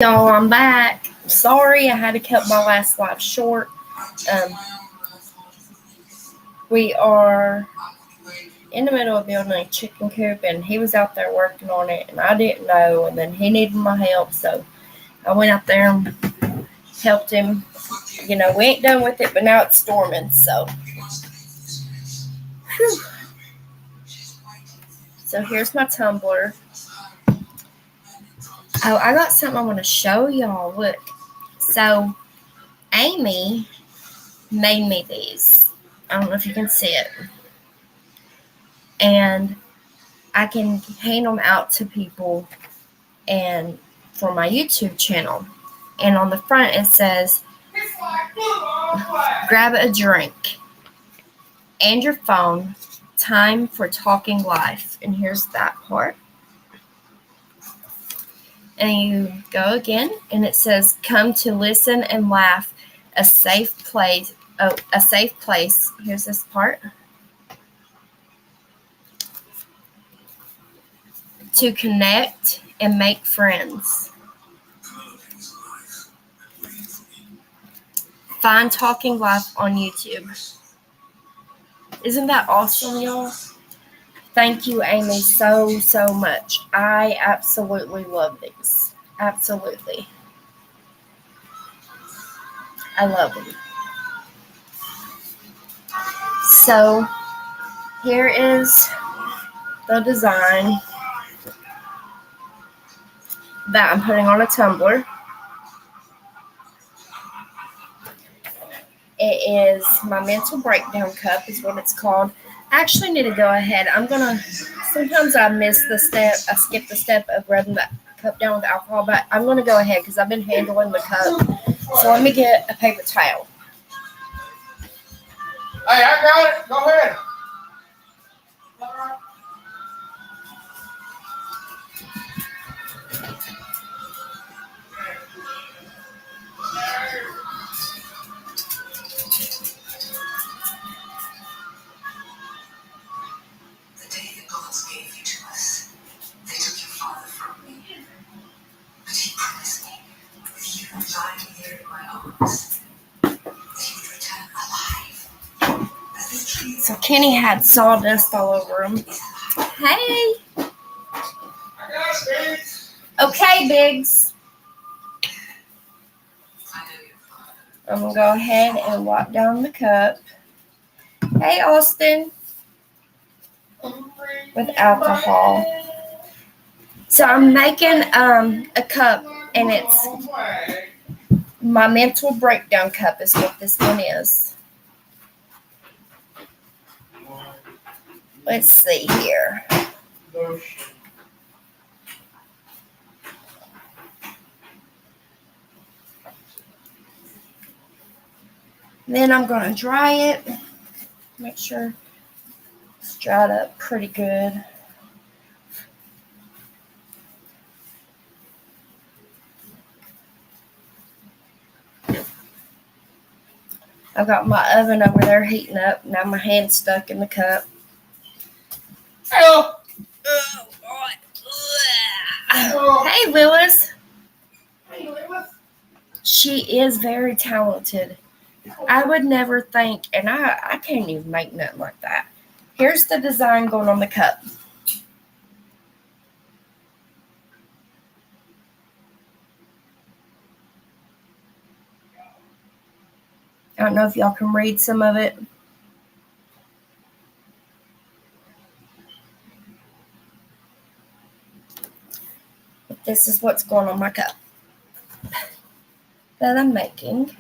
Y'all, I'm back. Sorry, I had to cut my last live short. Um, we are in the middle of building a chicken coop, and he was out there working on it, and I didn't know, and then he needed my help, so I went out there and helped him. We ain't done with it, but now it's storming, so. Whew. So here's my tumbler. Oh, I got something I want to show y'all. Look. So, Amy made me these. I don't know if you can see it. And I can hand them out to people and for my YouTube channel. And on the front it says, grab a drink and your phone, time for talking life. And here's that part. And you go again, and it says, come to listen and laugh, a safe place. Oh, a safe place. Here's this part. To connect and make friends. Find Talking Life on YouTube. Isn't that awesome, y'all? Thank you, Amy, so much. I absolutely love these. Absolutely. I love them. So, here is the design that I'm putting on a tumbler. It is my mental breakdown cup is what it's called. I actually need to go ahead. Sometimes I miss the step. I skip the step of rubbing the cup down with alcohol, but I'm going to go ahead because I've been handling the cup. So let me get a paper towel. Hey, I got it. Go ahead. The day the gods gave you to us, they took your father from me. But he promised me, with you lying here in my arms, that he would return alive. As this tree So Kenny had sawdust all over him. Hey. Okay, Biggs. I'm going to go ahead and wipe down the cup. Hey, Austin. With alcohol. So I'm making a cup, and it's my mental breakdown cup is what this one is. Let's see here. Then I'm going to dry it. Make sure it's dried up pretty good. I've got my oven over there heating up. Now my hand's stuck in the cup. Hello. Hey, Lewis. She is very talented. I would never think, and I can't even make nothing like that. Here's the design going on the cup. I don't know if y'all can read some of it. But this is what's going on my cup that I'm making.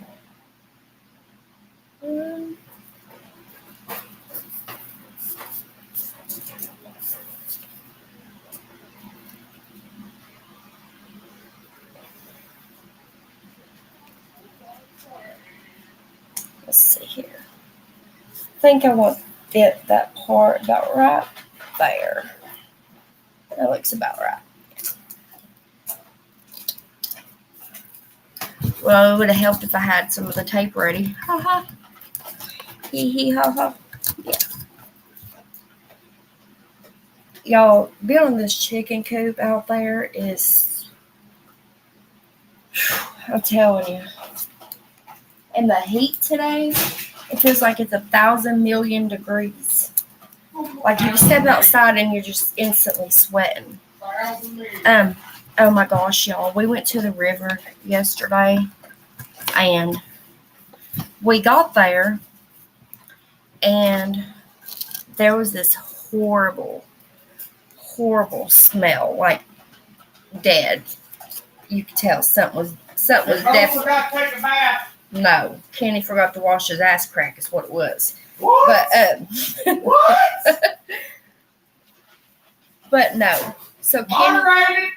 Let's see here. I think I want to fit that part about right there. That looks about right. Well, it would have helped if I had some of the tape ready. Ha ha. Hee hee ha ha. Yeah. Y'all, building this chicken coop out there is I'm telling you. And the heat today, it feels like it's 1,000,000,000 degrees. Like you step outside and you're just instantly sweating. Oh my gosh, y'all. We went to the river yesterday and we got there and there was this horrible, horrible smell, like dead. You could tell something was definitely. Forgot to take a bath. No, Kenny forgot to wash his ass crack is what it was. What? But What? but no. So Moderated.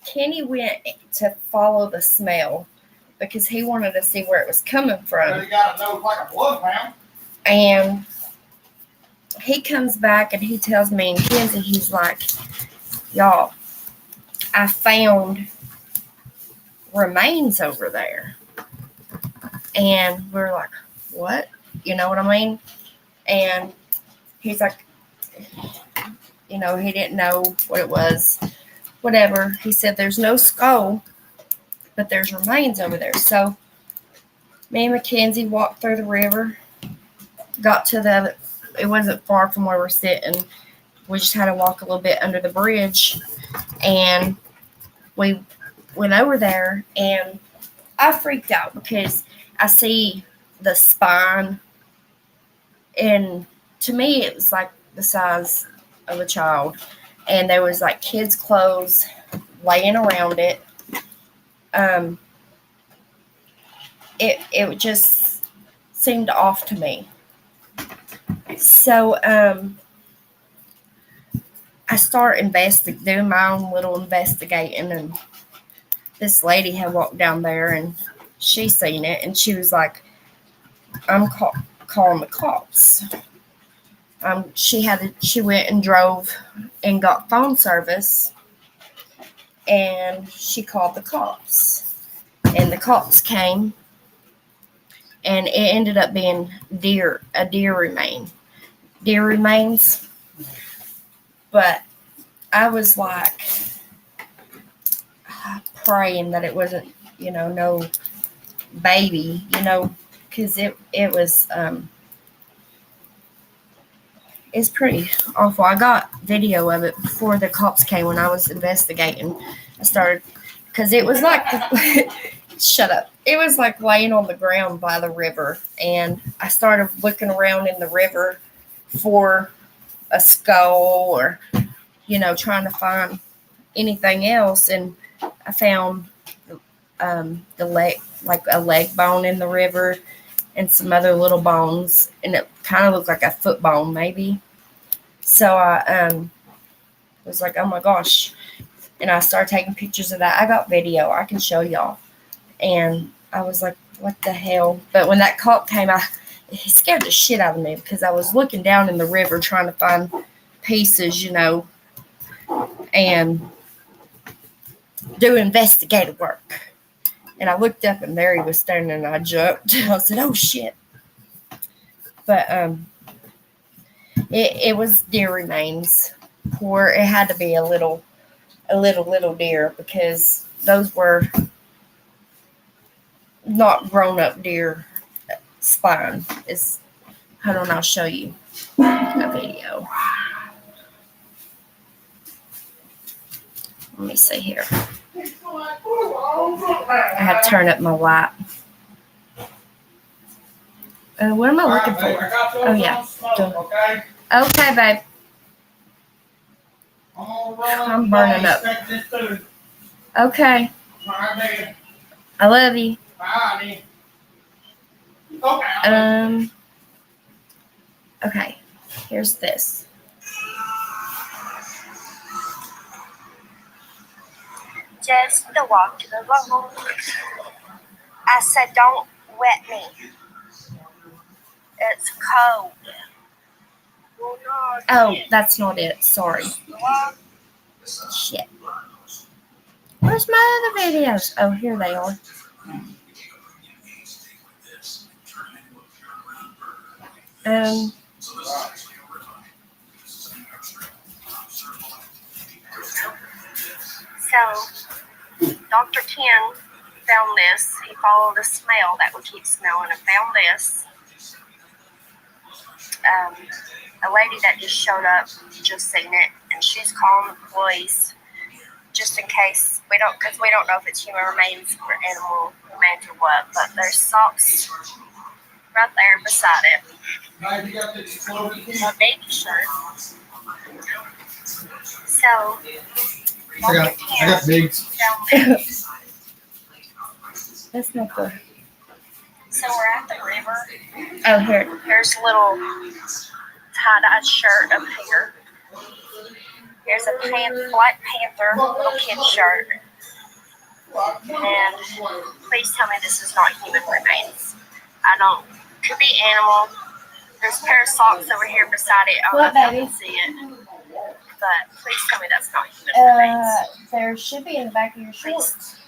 Kenny went to follow the smell because he wanted to see where it was coming from. You got a nose like a bloodhound. And he comes back and he tells me and Kenzie, he's like, y'all, I found remains over there. And we're like, what? You know what I mean? And he's like, he didn't know what it was. Whatever. He said, there's no skull, but there's remains over there. So me and Mackenzie walked through the river, got to it wasn't far from where we're sitting. We just had to walk a little bit under the bridge. And we went over there, and I freaked out because I see the spine, and to me it was like the size of a child, and there was like kids' clothes laying around it. It just seemed off to me. So I start doing my own little investigating, and this lady had walked down there and she seen it, and she was like, I'm calling the cops. She went and drove and got phone service, and she called the cops, and the cops came, and it ended up being deer remains. But I was like praying that it wasn't, no baby, because it was it's pretty awful. I got video of it before the cops came when I was investigating. I started, because it was like shut up. It was like laying on the ground by the river, and I started looking around in the river for a skull or, trying to find anything else, and I found the leg, like a leg bone in the river, and some other little bones, and it kind of looked like a foot bone maybe. So I was like, oh my gosh, and I started taking pictures of that. I got video, I can show y'all, and I was like, what the hell? But when that cop came, it scared the shit out of me because I was looking down in the river trying to find pieces, and do investigative work. And I looked up, and there he was standing, and I jumped. I said, oh shit. But it was deer remains. It had to be a little deer, because those were not grown up deer spine. Hold on, I'll show you a video. Let me see here. I have to turn up my light. What am I looking for? Oh, yeah. Okay, babe. I'm burning up. Okay. I love you. Okay. Here's this. Just the walk to the road. I said, don't wet me. It's cold. Oh, that's not it. Sorry. Shit. Where's my other videos? Oh, here they are. So, Dr. Ken found this. He followed a smell that we keep smelling and found this. A lady that just showed up just seen it, and she's calling the police just in case because we don't know if it's human remains or animal remains or what. But there's socks right there beside it. A baby shirt. So I got bigs. That's not good. So we're at the river. Oh, here. Here's a little tie-dye shirt up here. Here's a Black Panther little kid shirt. And please tell me this is not human remains. Could be animal. There's a pair of socks over here beside it. I don't know if you can see it. But please tell me that's not human remains. There should be in the back of your shorts.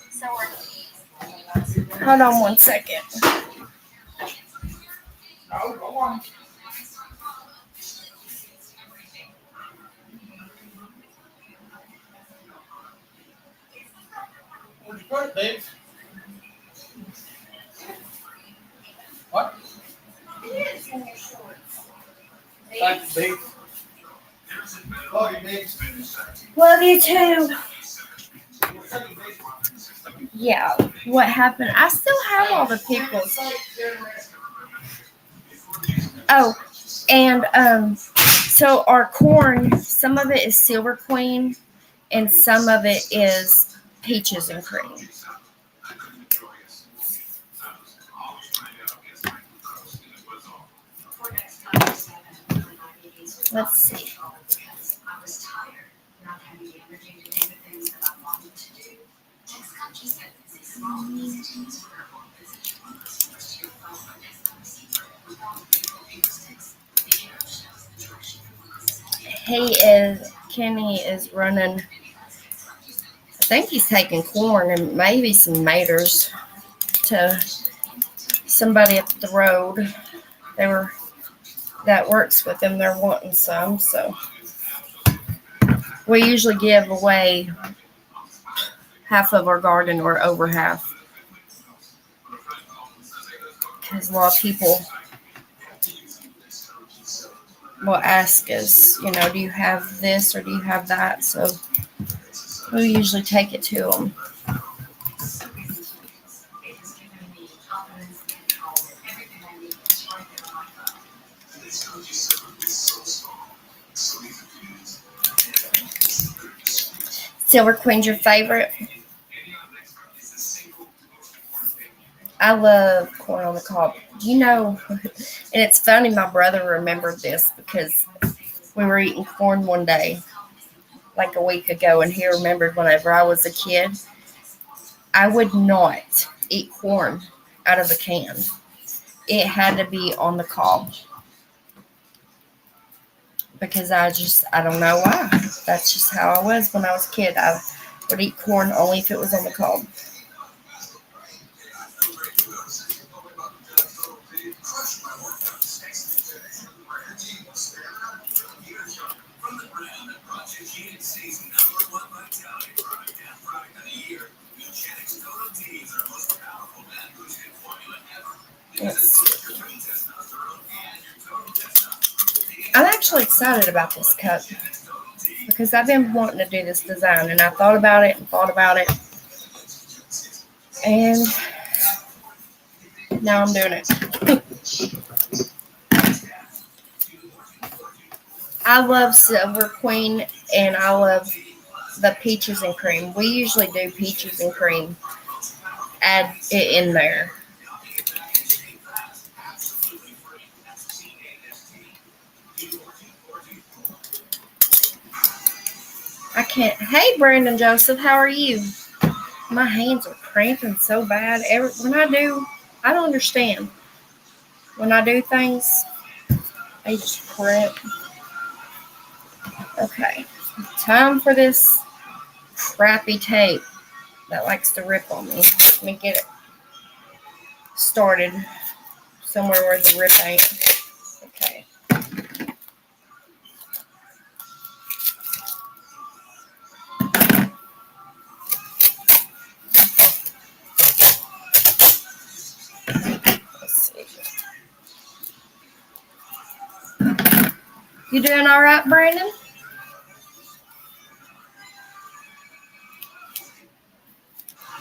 So hold on 1 second. No, go on. Where'd you put it, babe? What? It's in your shorts. Thank you, babe. Love you, babe. Love you too. Yeah, what happened? I still have all the pickles. Oh, and so our corn, some of it is Silver Queen, and some of it is peaches and cream. Let's see. Kenny is running. I think he's taking corn and maybe some maters to somebody up the road. That works with them. They're wanting some, so we usually give away half of our garden or over half, because a lot of people will ask us, do you have this or do you have that? So we usually take it to them. Silver Queen's your favorite? I love corn on the cob. And it's funny, my brother remembered this because we were eating corn one day, like a week ago, and he remembered whenever I was a kid, I would not eat corn out of the can. It had to be on the cob. Because I don't know why. That's just how I was when I was a kid. I would eat corn only if it was on the cob. I'm actually excited about this cup because I've been wanting to do this design, and I thought about it, and now I'm doing it. I love Silver Queen, and I love the peaches and cream. We usually do peaches and cream. Add it in there. I can't. Hey, Brandon Joseph, how are you? My hands are cramping so bad. I don't understand. When I do things, they just cramp. Okay, time for this crappy tape that likes to rip on me. Let me get it started somewhere where the rip ain't. Okay. You doing all right, Brandon?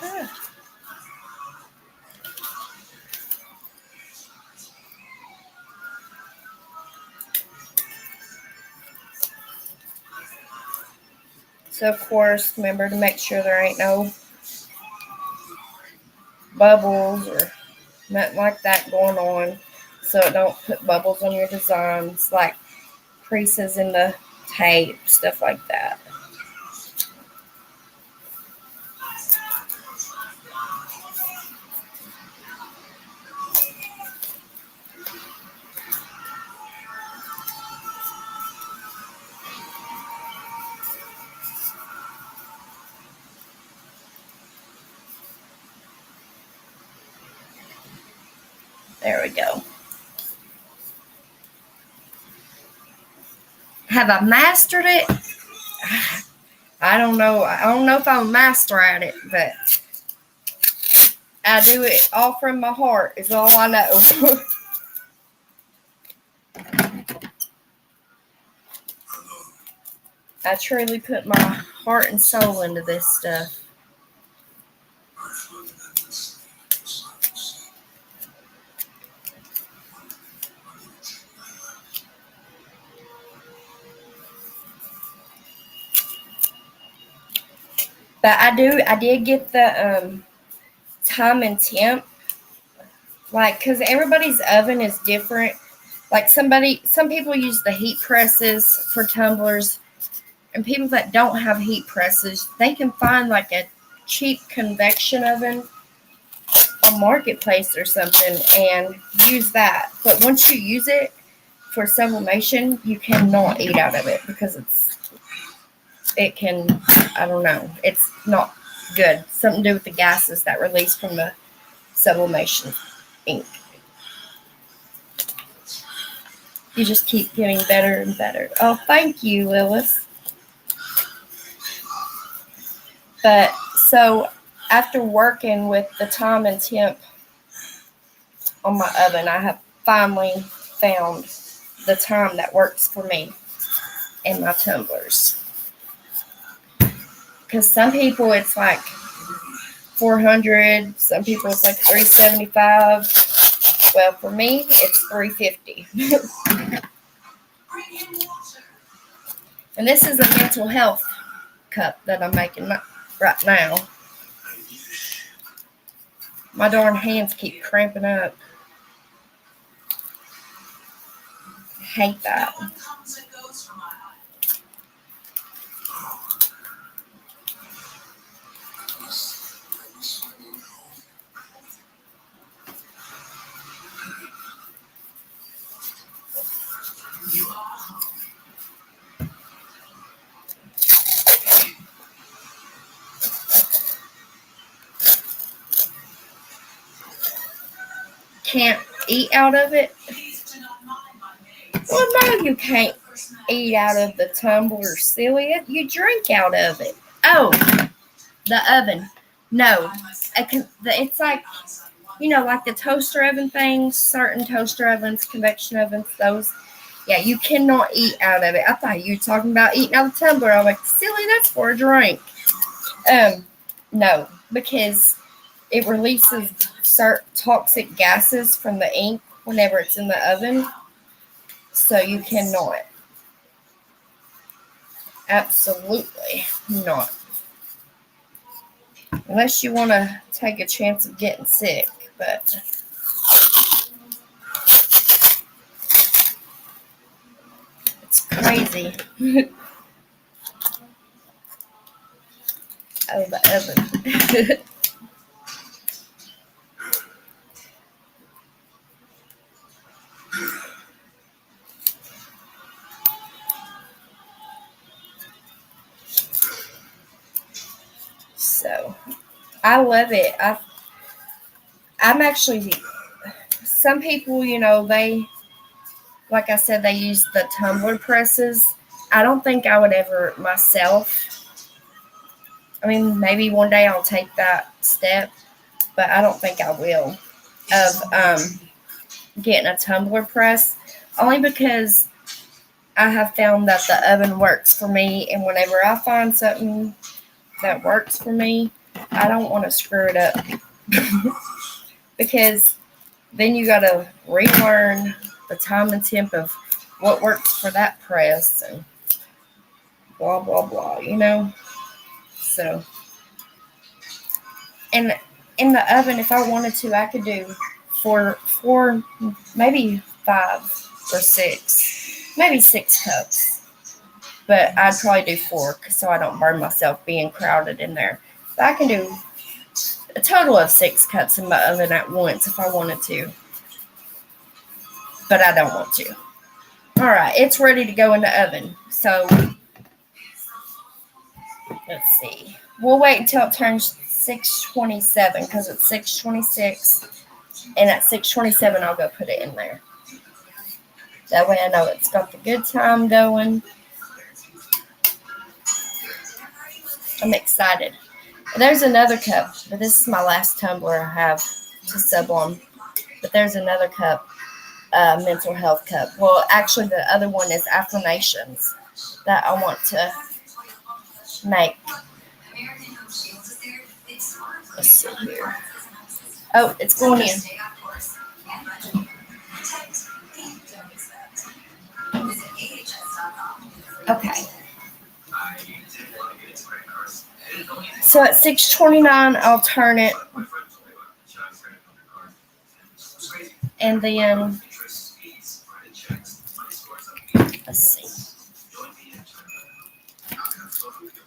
Good. So, of course, remember to make sure there ain't no bubbles or nothing like that going on, so it don't put bubbles on your designs, like creases in the tape, stuff like that. There we go. Have I mastered it? I don't know. I don't know if I'm a master at it, but I do it all from my heart is all I know. I truly put my heart and soul into this stuff. But I did get the time and temp, like, because everybody's oven is different. Like some people use the heat presses for tumblers, and people that don't have heat presses, they can find like a cheap convection oven on Marketplace or something and use that. But once you use it for sublimation, you cannot eat out of it because I don't know, it's not good. Something to do with the gases that release from the sublimation ink. You just keep getting better and better. Oh, thank you, Lilith. But so after working with the time and temp on my oven, I have finally found the time that works for me and my tumblers. Because some people it's like 400, some people it's like 375. Well, for me, it's 350. And this is a mental health cup that I'm making right now. My darn hands keep cramping up. I hate that. Can't eat out of it? Well, no, you can't eat out of the tumbler, silly. You drink out of it. Oh, the oven. No, it's like, like the toaster oven things, certain toaster ovens, convection ovens, those. Yeah, you cannot eat out of it. I thought you were talking about eating out of the tumbler. I'm like, silly, that's for a drink. No, because it releases certain toxic gases from the ink whenever it's in the oven. So you cannot. Absolutely not. Unless you want to take a chance of getting sick, but it's crazy. Oh, the oven. So, I love it. I'm actually, some people, they, like I said, they use the tumbler presses. I don't think I would ever myself. I mean, maybe one day I'll take that step, but I don't think I will, of getting a tumbler press, only because I have found that the oven works for me, and whenever I find something that works for me, I don't want to screw it up because then you got to relearn the time and temp of what works for that press and blah blah blah, So, and in the oven, if I wanted to, I could do four, maybe 5 or 6, maybe 6 cups. But I'd probably do 4 so I don't burn myself being crowded in there. But I can do a total of 6 cups in my oven at once if I wanted to. But I don't want to. All right, it's ready to go in the oven. So let's see. We'll wait until it turns 627 because it's 626. And at 627, I'll go put it in there. That way I know it's got the good time going. I'm excited. There's another cup, but this is my last tumbler I have to sub on. But there's another cup, mental health cup. Well, actually, the other one is affirmations that I want to make. Let's see here. Oh, it's going in. Okay. So at 629, I'll turn it. And then, let's see.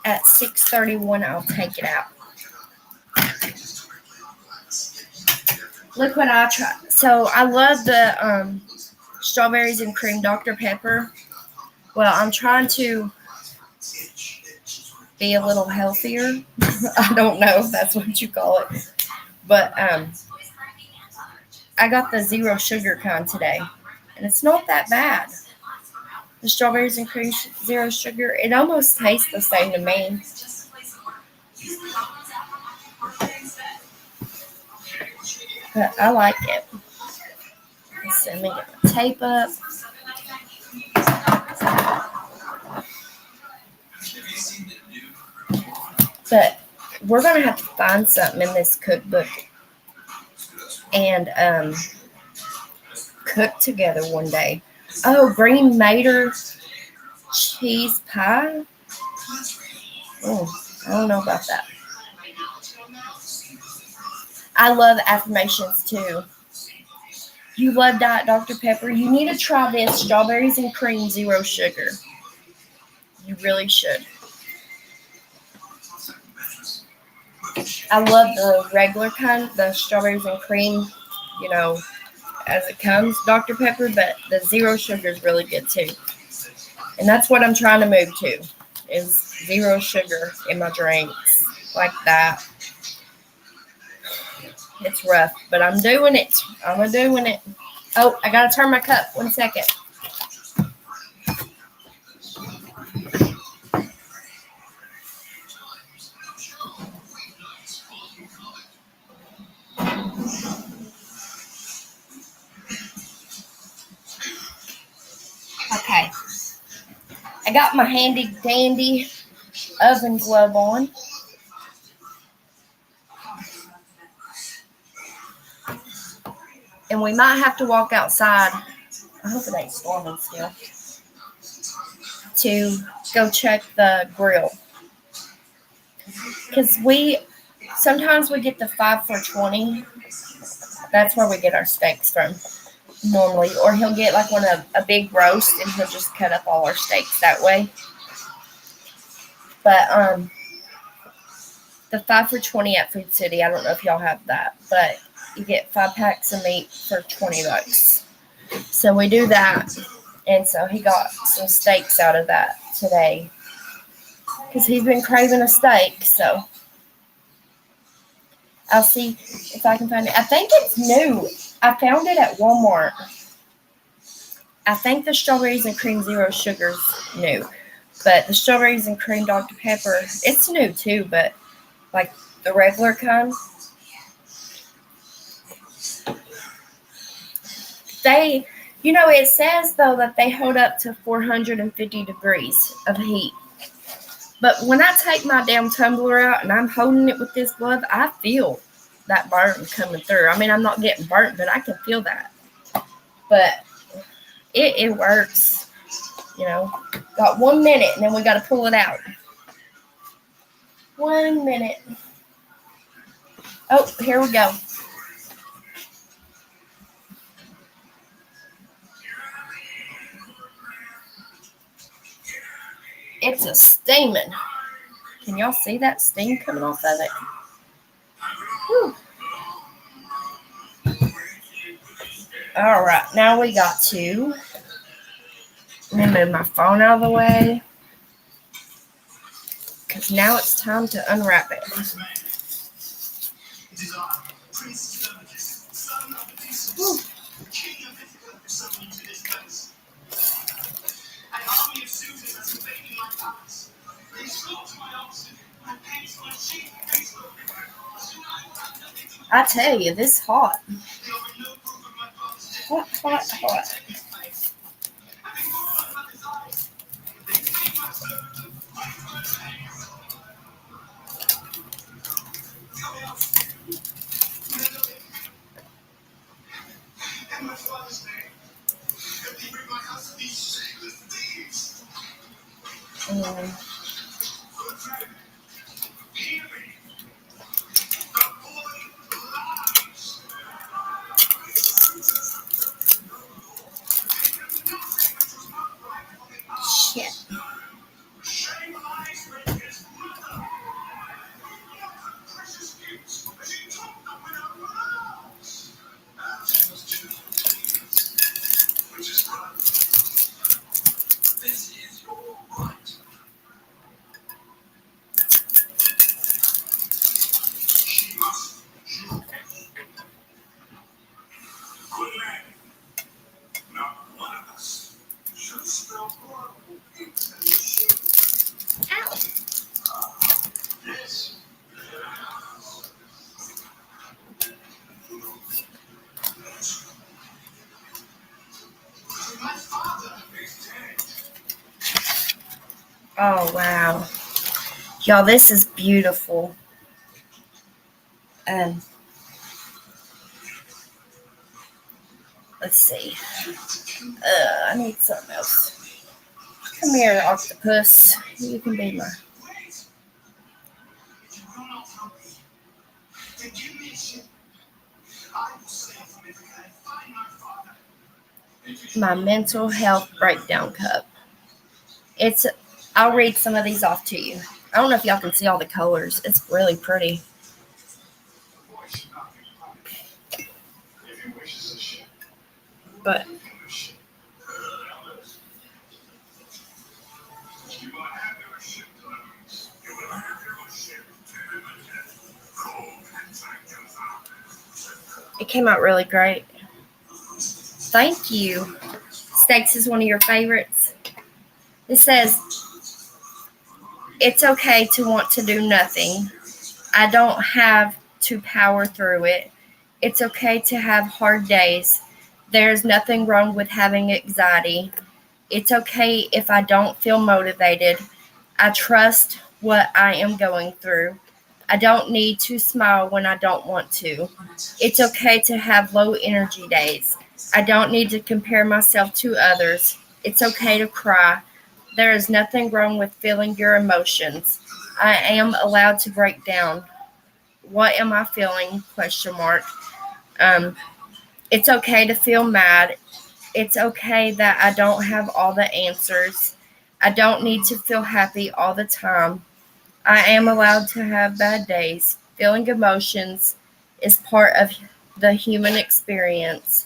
At 631, I'll take it out. Look what I try. So I love the strawberries and cream Dr. Pepper. Well, I'm trying to be a little healthier. I don't know if that's what you call it. But I got the 0 sugar kind today. And it's not that bad. The strawberries and cream 0 sugar, it almost tastes the same to me. But I like it. So let me get my tape up. But we're going to have to find something in this cookbook and cook together one day. Oh, green mater cheese pie? Oh, I don't know about that. I love affirmations too. You love Diet Dr. Pepper? You need to try this strawberries and cream 0 sugar. You really should. I love the regular kind, the strawberries and cream, as it comes, Dr. Pepper, but the 0 sugar is really good too. And that's what I'm trying to move to, is 0 sugar in my drinks, like that. It's rough, but I'm doing it. I'm doing it. Oh, I gotta turn my cup. 1 second. Okay. I got my handy dandy oven glove on. And we might have to walk outside. I hope it ain't storming still. To go check the grill. Because sometimes we get the 5 for $20. That's where we get our steaks from normally. Or he'll get like a big roast and he'll just cut up all our steaks that way. But the 5 for $20 at Food City, I don't know if y'all have that, but you get 5 packs of meat for $20. So we do that. And so he got some steaks out of that today. Because he's been craving a steak. So I'll see if I can find it. I think it's new. I found it at Walmart. I think the strawberries and cream 0 sugar's new. But the strawberries and cream Dr. Pepper, it's new too, but like the regular kind. It says, though, that they hold up to 450 degrees of heat. But when I take my damn tumbler out and I'm holding it with this glove, I feel that burn coming through. I mean, I'm not getting burnt, but I can feel that. But it works. Got 1 minute, and then we got to pull it out. 1 minute. Oh, here we go. It's a steaming. Can y'all see that steam coming off of it? Whew. All right, now we got to. Let me move my phone out of the way, because now it's time to unwrap it. Whew. I tell you, this hot. Hot, hot, hot. Shit. Oh, wow. Y'all, this is beautiful. Let's see. I need something else. Come here, octopus. You can be my mental health breakdown cup. I'll read some of these off to you. I don't know if y'all can see all the colors. It's really pretty. But it came out really great. Thank you. Steaks is one of your favorites. It says, it's okay to want to do nothing. I don't have to power through it. It's okay to have hard days. There's nothing wrong with having anxiety. It's okay if I don't feel motivated. I trust what I am going through. I don't need to smile when I don't want to. It's okay to have low energy days. I don't need to compare myself to others. It's okay to cry. There is nothing wrong with feeling your emotions. I am allowed to break down. What am I feeling? ? It's okay to feel mad. It's okay that I don't have all the answers. I don't need to feel happy all the time. I am allowed to have bad days. Feeling emotions is part of the human experience.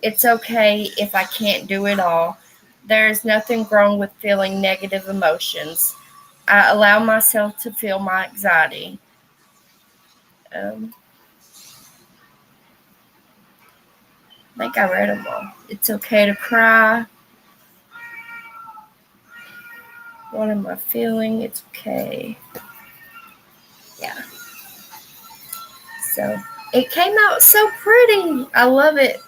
It's okay if I can't do it all. There is nothing wrong with feeling negative emotions. I allow myself to feel my anxiety. I think I read them all. It's okay to cry. What am I feeling? It's okay. Yeah. So it came out so pretty. I love it.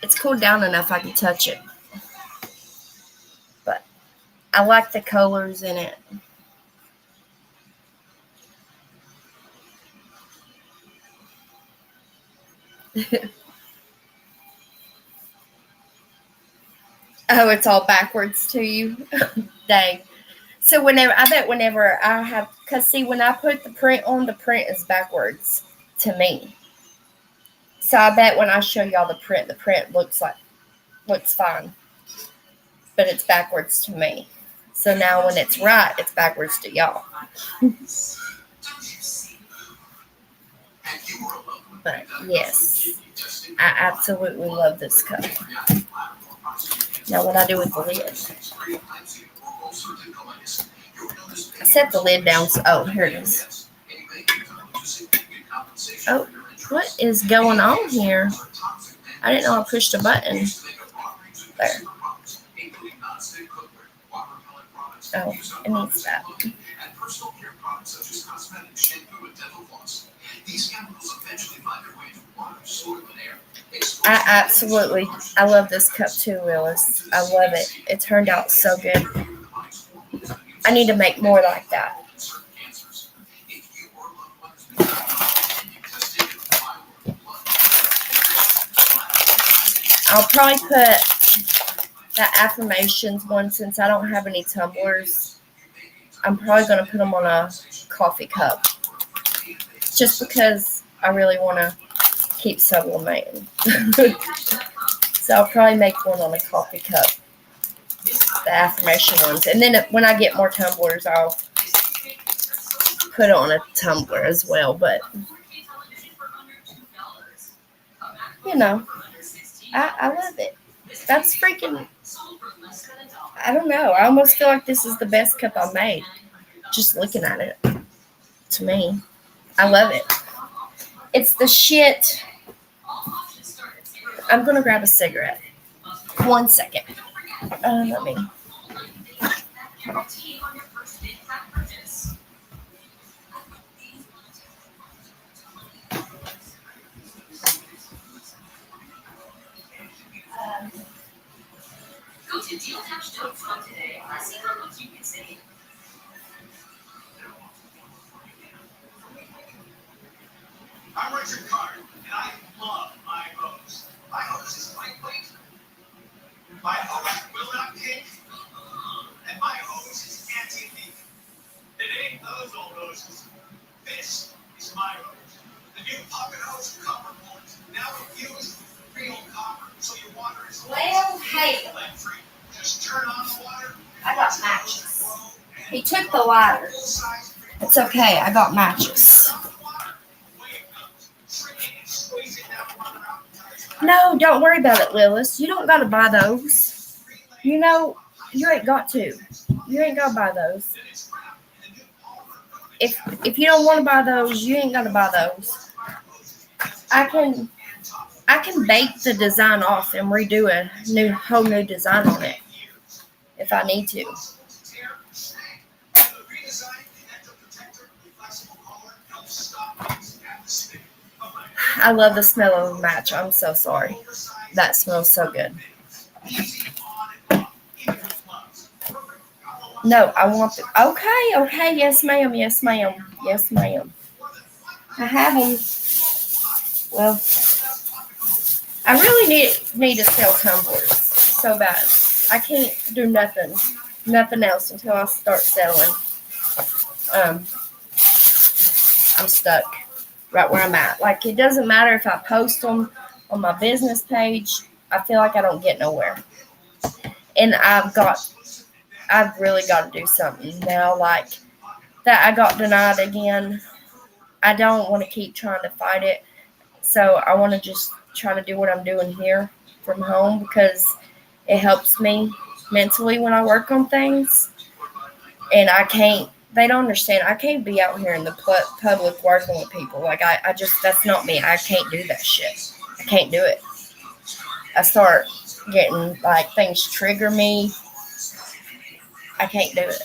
It's cooled down enough I can touch it. But I like the colors in it. Oh, it's all backwards to you? Dang. So whenever I have, because see, when I put the print on, the print is backwards to me. So I bet when I show y'all the print looks fine. But it's backwards to me. So now when it's right, it's backwards to y'all. But yes, I absolutely love this cup. Now what I do with the lid. I set the lid down. Oh, here it is. Oh, what is going on here? I didn't know I pushed a button. There. Oh, it needs that. I love this cup too, Willis. I love it. It turned out so good. I need to make more like that. I'll probably put that affirmations one, since I don't have any tumblers. I'm probably going to put them on a coffee cup. Just because I really want to keep sublimating. So I'll probably make one on a coffee cup. The affirmation ones. And then when I get more tumblers, I'll put it on a tumbler as well. But, you know, I love it. That's freaking, I don't know. I almost feel like this is the best cup I made. Just looking at it. To me. I love it. It's the shit. I'm going to grab a cigarette. 1 second. Let me. Go to deal-touch.com today. See how much you can save. I'm Richard Carter, and I love my hose. My hose is lightweight. My hose will not kick. And my hose is anti-leak. It ain't those old hoses. This is my hose. The new pocket hose copper pulleys. Now infused with real copper, so your water is lead-free. Just turn on the water. I got matches. He took the water. It's okay. I got matches. No, don't worry about it, Willis. You don't got to buy those. You know, you ain't got to. You ain't got to buy those. If you don't want to buy those, you ain't got to buy those. I can bake the design off and redo a whole new design on it if I need to. I love the smell of a match. I'm so sorry. That smells so good. No, I want the. Okay. Yes, ma'am. I have them. Well, I really need to sell tumblers so bad. I can't do nothing else until I start selling. I'm stuck right where I'm at. Like, it doesn't matter if I post them on my business page. I feel like I don't get nowhere. And I've really got to do something now. Like, that I got denied again. I don't want to keep trying to fight it. So I want to just try to do what I'm doing here from home, because it helps me mentally when I work on things. And they don't understand. I can't be out here in the public working with people. Like, I just, that's not me. I can't do that shit. I can't do it. I start getting, like, things trigger me. I can't do it.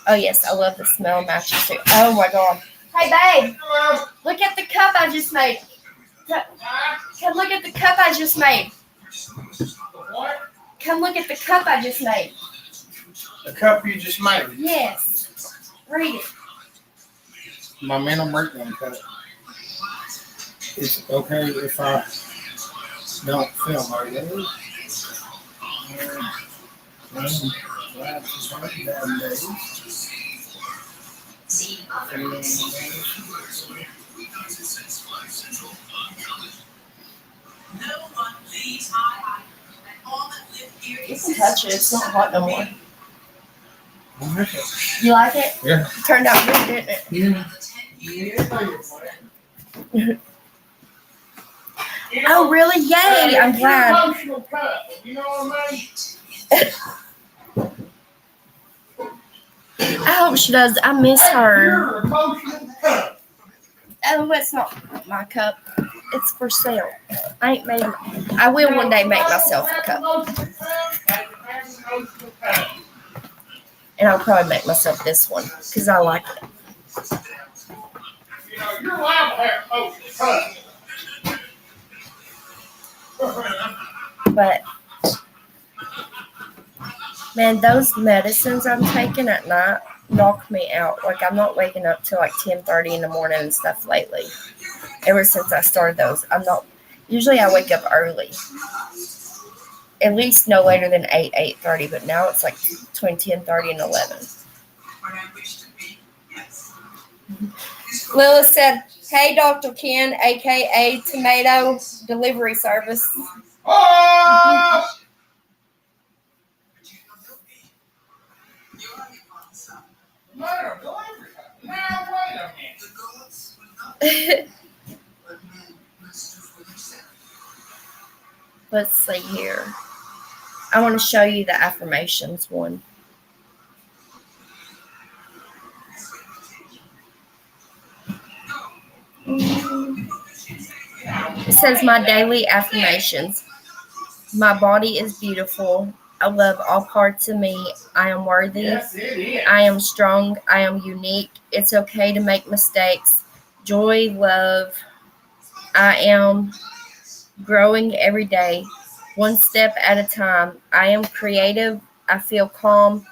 Oh, yes, I love the smell of matches, too. Oh, my God. Hey, babe, look at the cup I just made. Come look at the cup I just made. What? Come look at the cup I just made. The cup you just made. Yes. Read it. My mental breakdown cup. It's okay if I don't feel like it. You can touch it. It's not hot no more. I like it. You like it? Yeah. It turned out good, didn't it? Yeah. Oh, really? Yay! I'm glad. Emotional cup. You know what I mean? I hope she does. I miss her. Your emotional cup. Oh, it's not my cup. It's for sale. I ain't made. I will one day make myself a cup, and I'll probably make myself this one because I like it. You know, you're allowed to have emotional cup. But man, those medicines I'm taking at night knock me out. Like I'm not waking up till like 10:30 in the morning and stuff lately. Ever since I started those, I'm not. Usually I wake up early, at least no later than 8:30. But now it's like between 10:30 and 11. Lilith said, "Hey, Dr. Ken, aka Tomato Delivery Service." Oh! Now, wait a minute. Let's see here. I want to show you the affirmations one. It says my daily affirmations. My body is beautiful. I love all parts of me. I am worthy. Yes, it is. I am strong. I am unique. It's okay to make mistakes. Joy, love. I am growing every day, one step at a time. I am creative. I feel calm.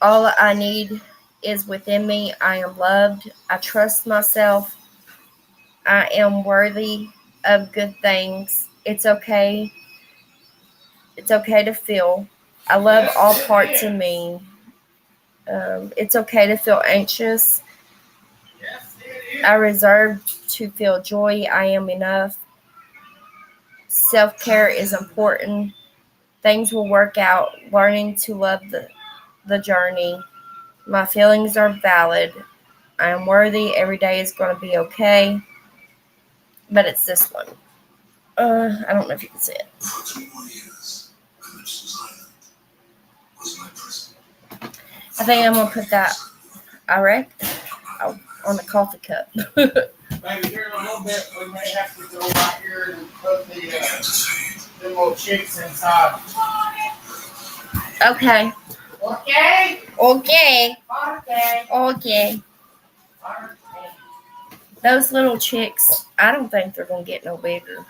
All I need is within me. I am loved. I trust myself. I am worthy of good things. It's okay. It's okay to feel. I love all parts of me. It's okay to feel anxious. Yes, it is. I reserve to feel joy. I am enough. Self-care is important. Things will work out. Learning to love the journey. My feelings are valid. I am worthy. Every day is going to be okay. But it's this one. I don't know if you can see it. I think I'm going to put that, on the coffee cup. Maybe here in a little bit, we may have to go right here and put the little chicks inside. Okay. Okay? Okay. Okay. Okay. Those little chicks, I don't think they're going to get no bigger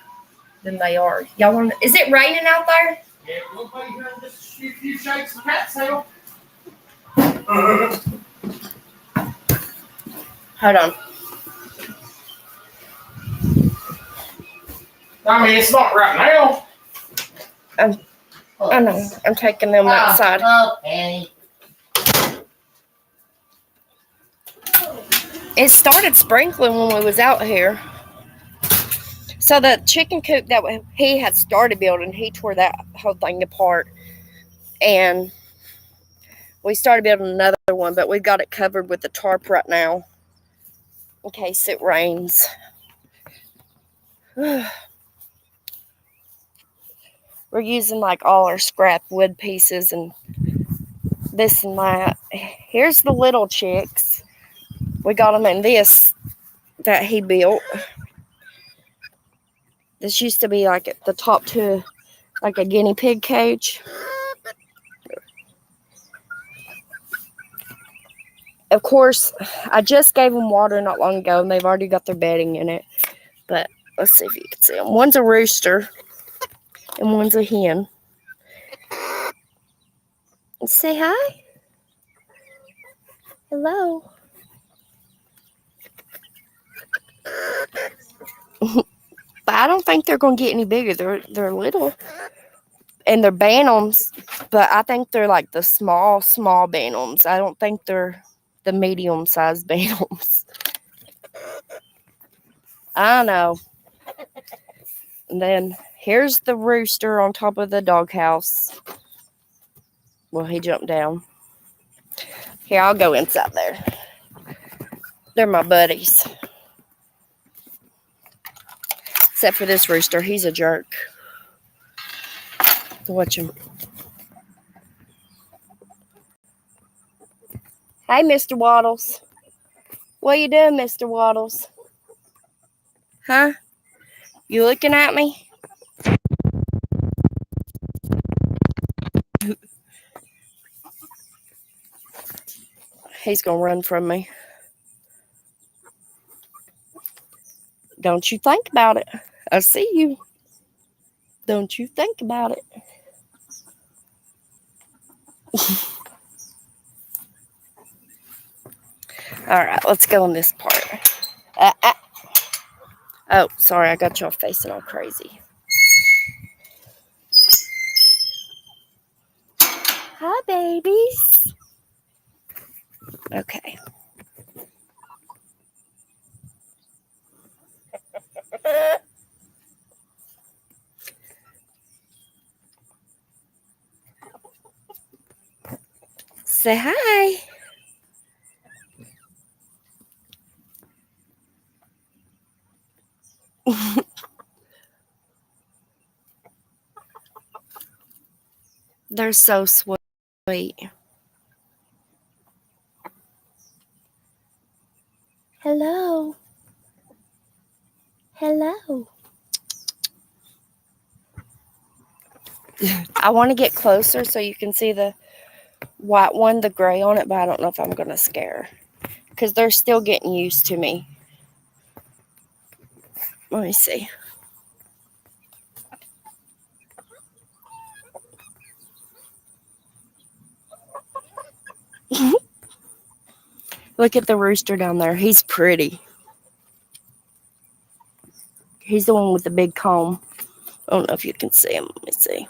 than they are. Y'all want? Is it raining out there? Yeah, we'll be here in just a few shakes of cat tail. Hold on. I mean, it's not right now. I know. I'm taking them outside. Okay. It started sprinkling when we was out here. So the chicken coop that he had started building, he tore that whole thing apart. And we started building another one, but we got it covered with the tarp right now in case it rains. We're using like all our scrap wood pieces and this and that. Here's the little chicks. We got them in this that he built. This used to be like at the top to like a guinea pig cage. Of course, I just gave them water not long ago, and they've already got their bedding in it. But Let's see if you can see them. One's a rooster and one's a hen. Say hi. Hello. But I don't think they're going to get any bigger. They're little. And they're bantams, but I think they're like the small bantams. I don't think they're the medium-sized bantams. I know. And then here's the rooster on top of the doghouse. Well, he jumped down. Here, I'll go inside there. They're my buddies. Except for this rooster. He's a jerk. Watch him. Hey, Mr. Waddles. What you doing, Mr. Waddles? Huh? You looking at me? He's gonna run from me. Don't you think about it. I see you. Don't you think about it. All right, let's go on this part. Oh, sorry, I got y'all facing all crazy. Hi, babies. Okay. Say hi. They're so sweet. Hello. Hello. I want to get closer so you can see the white one, the gray on it, but I don't know if I'm going to scare her because they're still getting used to me. Let me see. Look at the rooster down there. He's pretty. He's the one with the big comb. I don't know if you can see him. Let me see.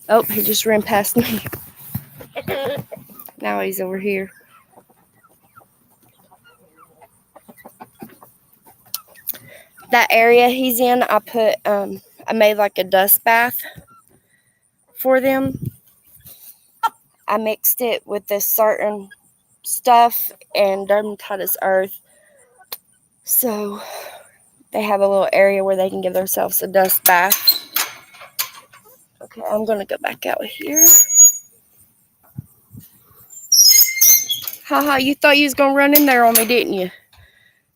Oh, he just ran past me. Now he's over here. That area he's in, I made like a dust bath for them. I mixed it with this certain stuff and dermatitis earth. So they have a little area where they can give themselves a dust bath. Okay, I'm going to go back out here. Haha, you thought you was going to run in there on me, didn't you?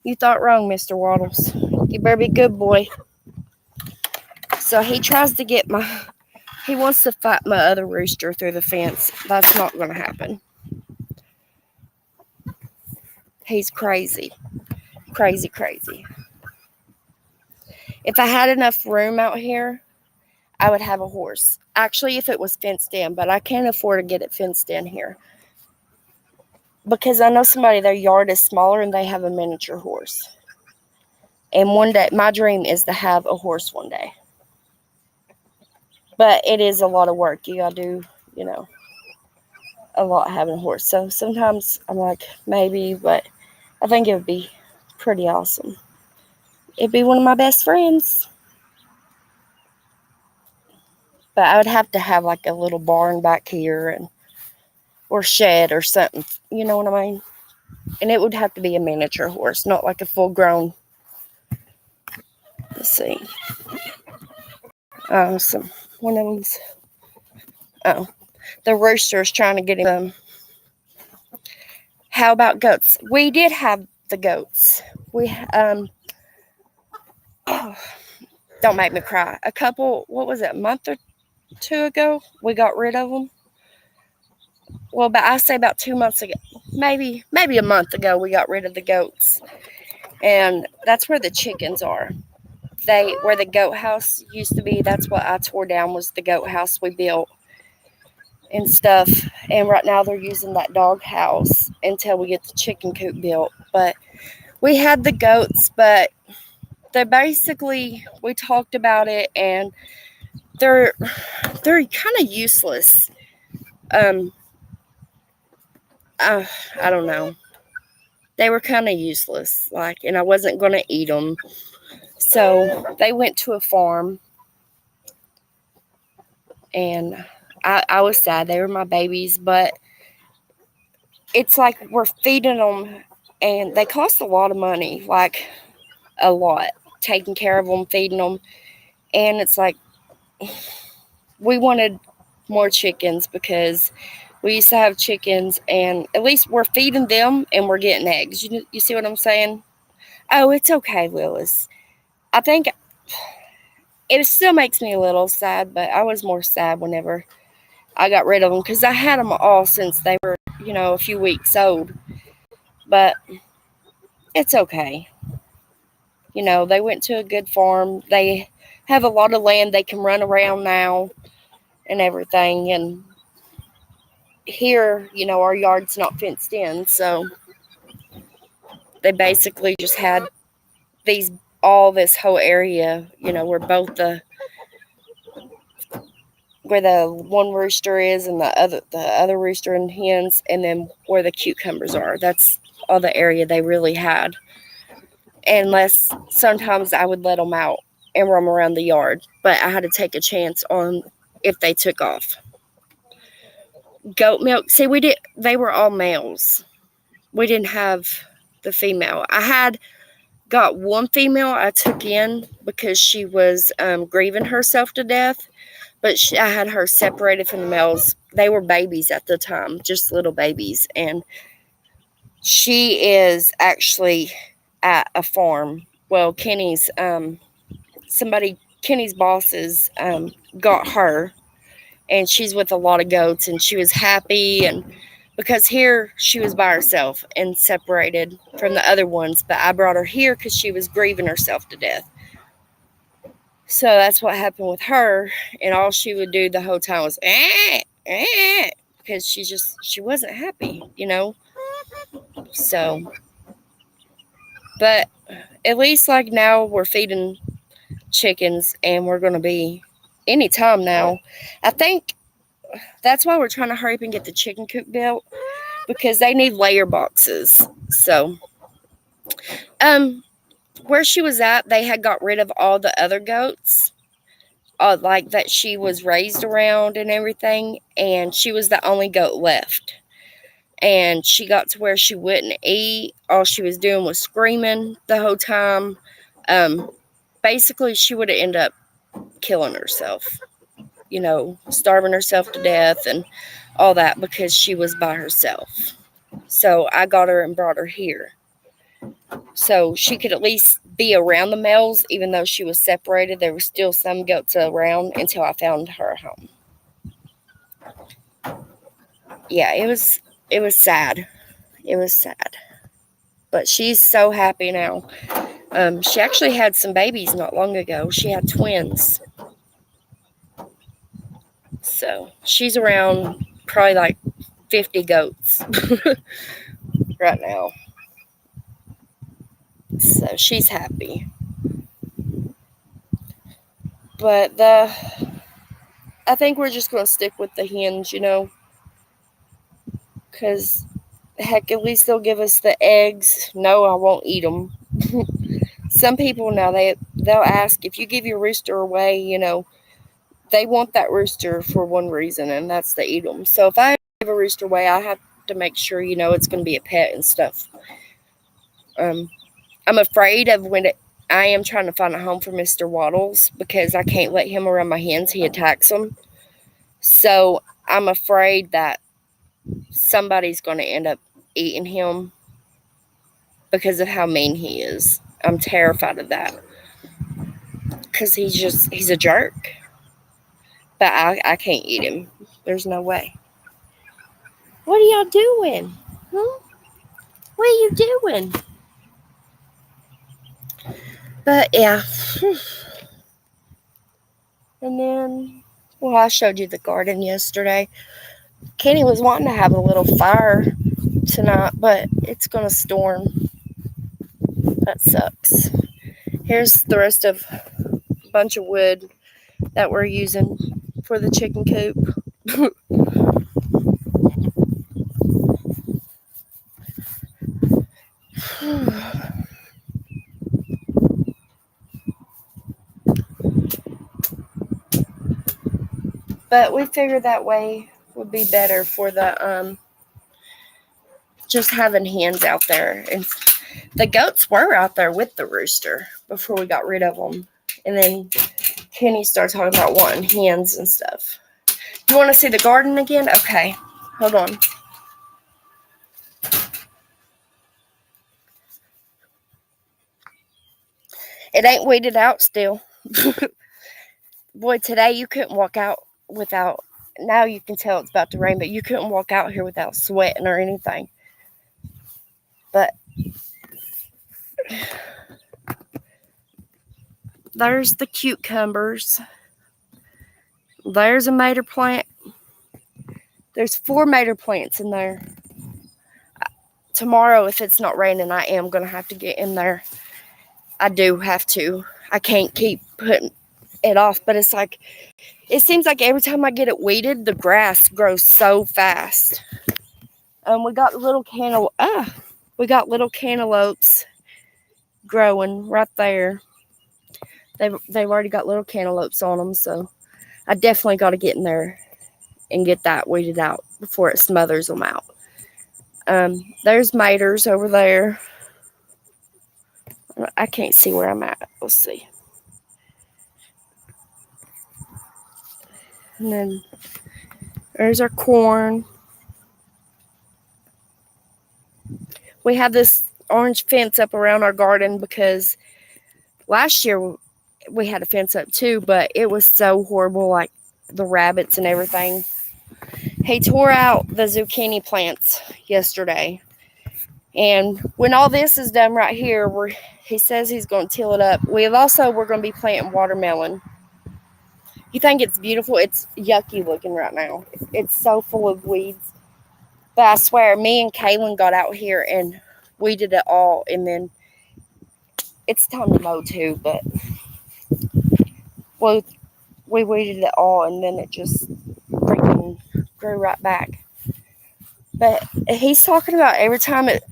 You thought wrong, Mr. Waddles. You better be a good boy. So he tries to get he wants to fight my other rooster through the fence. That's not going to happen. He's crazy. Crazy, crazy. If I had enough room out here, I would have a horse. Actually, if it was fenced in, but I can't afford to get it fenced in here. Because I know somebody, their yard is smaller and they have a miniature horse. And one day, my dream is to have a horse one day. But it is a lot of work. You gotta do, a lot having a horse. So sometimes I'm like, maybe, but I think it would be pretty awesome. It'd be one of my best friends. But I would have to have like a little barn back here or shed or something. You know what I mean? And it would have to be a miniature horse, not like a full grown. Let's see. One of them's. Oh, the rooster is trying to get him. How about goats? We did have the goats. Don't make me cry. A couple, what was it, a month or two ago, we got rid of them. well, but I say about 2 months ago, maybe a month ago, we got rid of the goats, and that's where the chickens are. They where the goat house used to be. That's what I tore down was the goat house we built and stuff. And right now they're using that dog house until we get the chicken coop built. But we had the goats, but they basically we talked about it, and they're kind of useless. Um, I don't know. They were kind of useless, like, and I wasn't gonna eat them. So they went to a farm, and I was sad. They were my babies, but it's like we're feeding them, and they cost a lot of money, like a lot, taking care of them, feeding them, and it's like we wanted more chickens because we used to have chickens, and at least we're feeding them and we're getting eggs. You see what I'm saying? Oh, it's okay, Willis. I think it still makes me a little sad, but I was more sad whenever I got rid of them because I had them all since they were, a few weeks old. But it's okay. They went to a good farm. They have a lot of land. They can run around now and everything. And here, our yard's not fenced in. So they basically just had this whole area, where the one rooster is and the other rooster and hens, and then where the cucumbers are. That's all the area they really had. Unless sometimes I would let them out and roam around the yard, but I had to take a chance on if they took off. Goat milk. See, they were all males. We didn't have the female. I had got one female I took in because she was grieving herself to death, but I had her separated from the males. They were babies at the time, just little babies, and she is actually at a farm. Well, Kenny's bosses got her, and she's with a lot of goats, and she was happy, and because here she was by herself and separated from the other ones, but I brought her here because she was grieving herself to death. So that's what happened with her, and all she would do the whole time was because she wasn't happy, So, but at least like now we're feeding chickens, and we're going to be anytime now. I think that's why we're trying to hurry up and get the chicken coop built, because they need layer boxes. So, where she was at, they had got rid of all the other goats, like that she was raised around and everything, and she was the only goat left. And she got to where she wouldn't eat. All she was doing was screaming the whole time. Basically, she would have ended up killing herself, starving herself to death and all that because she was by herself. So I got her and brought her here, so she could at least be around the males, even though she was separated. There were still some goats around until I found her home. Yeah, it was sad. It was sad. But she's so happy now. She actually had some babies not long ago. She had twins. So she's around probably like 50 goats right now. So she's happy. But I think we're just going to stick with the hens, because heck, at least they'll give us the eggs. No, I won't eat them. Some people now, they'll ask if you give your rooster away, they want that rooster for one reason, and that's to eat them. So if I give a rooster away, I have to make sure, it's going to be a pet and stuff. I'm afraid of when I am trying to find a home for Mr. Waddles, because I can't let him around my hens. He attacks them. So I'm afraid that somebody's going to end up eating him because of how mean he is. I'm terrified of that because he's a jerk. But I can't eat him. There's no way. What are y'all doing? What are you doing? But yeah. And then, well, I showed you the garden yesterday. Kenny was wanting to have a little fire tonight, but it's going to storm. That sucks. Here's the rest of a bunch of wood that we're using for the chicken coop. But we figured that way would be better for the just having hens out there. And the goats were out there with the rooster before we got rid of them. And then Kenny started talking about wanting hens and stuff. You want to see the garden again? Okay, hold on. It ain't weeded out still. Boy, today you couldn't walk out without, now you can tell it's about to rain, but you couldn't walk out here without sweating or anything. But there's the cucumbers. There's a mater plant. There's 4 mater plants in there. Tomorrow, if it's not raining, I am going to have to get in there. I do have to. I can't keep putting it off, but it's like, it seems like every time I get it weeded, the grass grows so fast. We got little cantaloupes growing right there. They've already got little cantaloupes on them, so I definitely got to get in there and get that weeded out before it smothers them out. There's maters over there. I can't see where I'm at. Let's see. And then there's our corn. We have this orange fence up around our garden because last year we had a fence up too, but it was so horrible, like the rabbits and everything. He tore out the zucchini plants yesterday. And when all this is done right here, he says he's going to till it up. We're going to be planting watermelon. You think it's beautiful? It's yucky looking right now. It's so full of weeds. But I swear, me and Kaylin got out here and weeded it all. And then it's time to mow too. But we weeded it all and then it just freaking grew right back. But he's talking about every time it,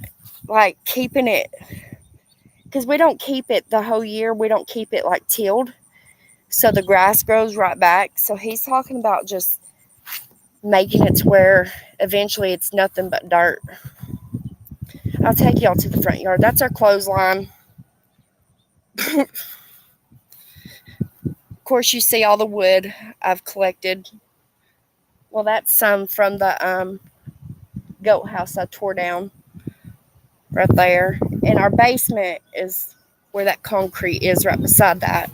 like keeping it, because we don't keep it the whole year. We don't keep it like tilled. So the grass grows right back. So he's talking about just making it to where eventually it's nothing but dirt. I'll take y'all to the front yard. That's our clothesline. Of course, you see all the wood I've collected. Well, that's some from the goat house I tore down right there. And our basement is where that concrete is, right beside that.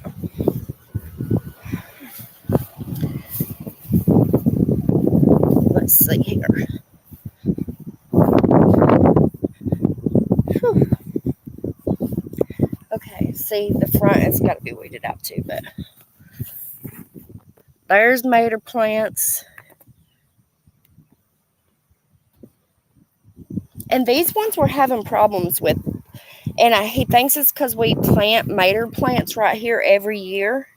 Let's see here. Whew. Okay, see, the front has got to be weeded out too, but there's mater plants. And these ones we're having problems with. And he thinks it's because we plant mater plants right here every year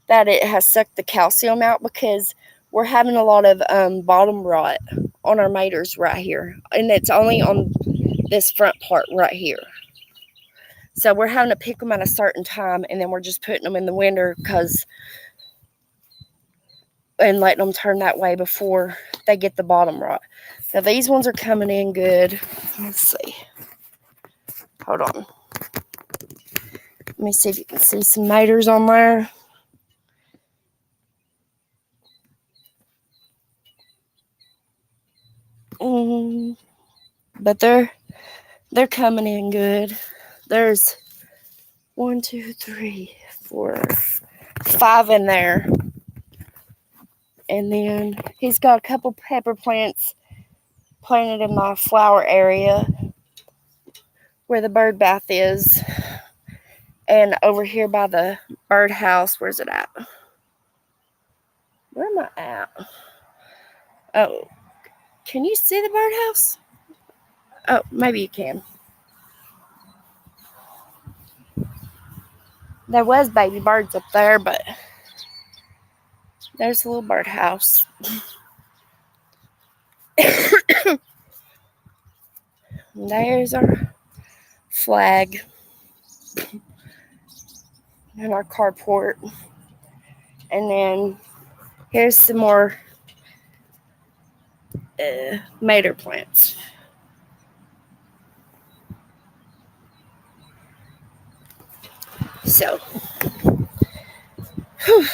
that it has sucked the calcium out, because we're having a lot of bottom rot on our maters right here. And it's only on this front part right here. So we're having to pick them at a certain time, and then we're just putting them in the winter and letting them turn that way before they get the bottom rot. Now these ones are coming in good. Let's see. Hold on. Let me see if you can see some maters on there. But they're coming in good. There's 1, 2, 3, 4, 5 in there. And then he's got a couple pepper plants planted in my flower area where the bird bath is. And over here by the birdhouse, where's it at? Where am I at? Oh, can you see the birdhouse? Oh, maybe you can. There was baby birds up there, but there's a little birdhouse. There's our flag and our carport. And then here's some more mater plants. So, whew.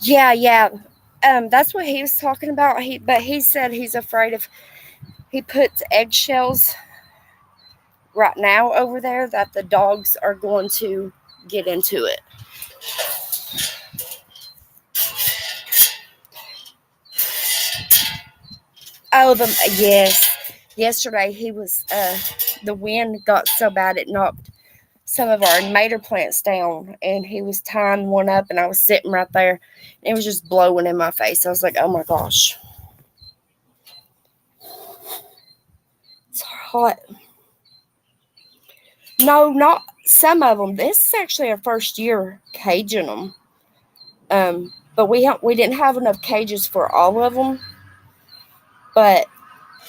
Yeah. That's what he was talking about. But he said he's afraid if he puts eggshells right now over there that the dogs are going to get into it. Oh, yes. Yesterday he was. The wind got so bad it knocked some of our mater plants down, and he was tying one up, and I was sitting right there. And it was just blowing in my face. I was like, "Oh my gosh, it's hot." No, not some of them. This is actually our first year caging them. But we didn't have enough cages for all of them. But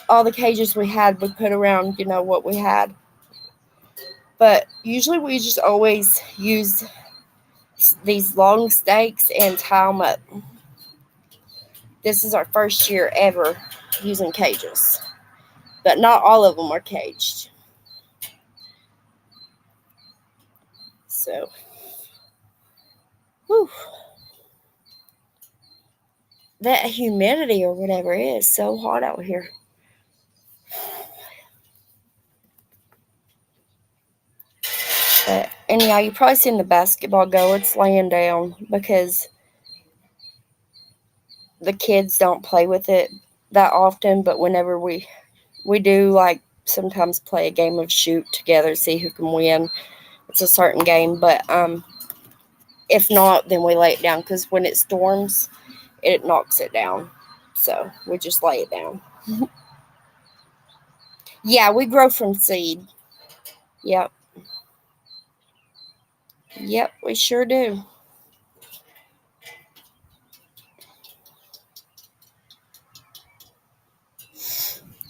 all the cages we had, we put around, what we had. But usually we just always use these long stakes and tie them up. This is our first year ever using cages. But not all of them are caged. So, whew. That humidity or whatever is so hot out here. But anyhow, you probably seen the basketball go. It's laying down because the kids don't play with it that often. But whenever we do, like, sometimes play a game of shoot together, see who can win. It's a certain game, but if not, then we lay it down because when it storms, it knocks it down. So we just lay it down. Yeah, we grow from seed. Yep, we sure do.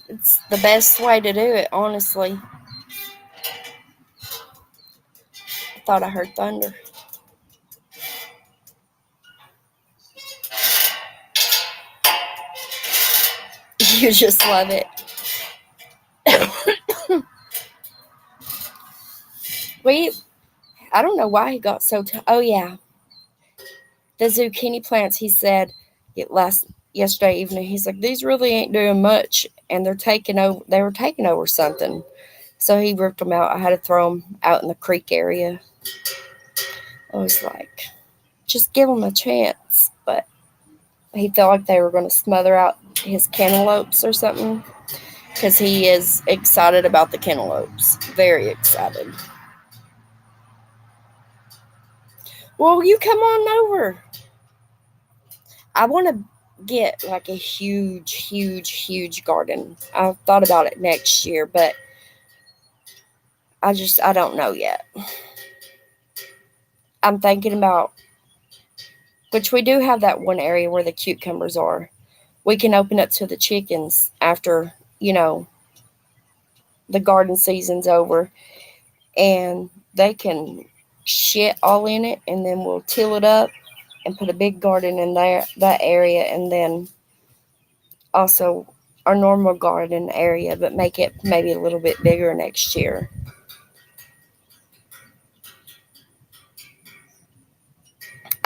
It's the best way to do it, honestly. I thought I heard thunder. You just love it. I don't know why he got so. Oh yeah, the zucchini plants. He said yesterday evening. He's like, these really ain't doing much, and they're taking over. They were taking over something, so he ripped them out. I had to throw them out in the creek area. I was like, just give them a chance, but he felt like they were going to smother out his cantaloupes or something. Because he is excited about the cantaloupes. Very excited. Well, you come on over. I want to get like a huge garden. I've thought about it next year, but I don't know yet. I'm thinking about, which we do have that one area where the cucumbers are. We can open up to the chickens after, the garden season's over, and they can shit all in it, and then we'll till it up and put a big garden in that area, and then also our normal garden area, but make it maybe a little bit bigger next year.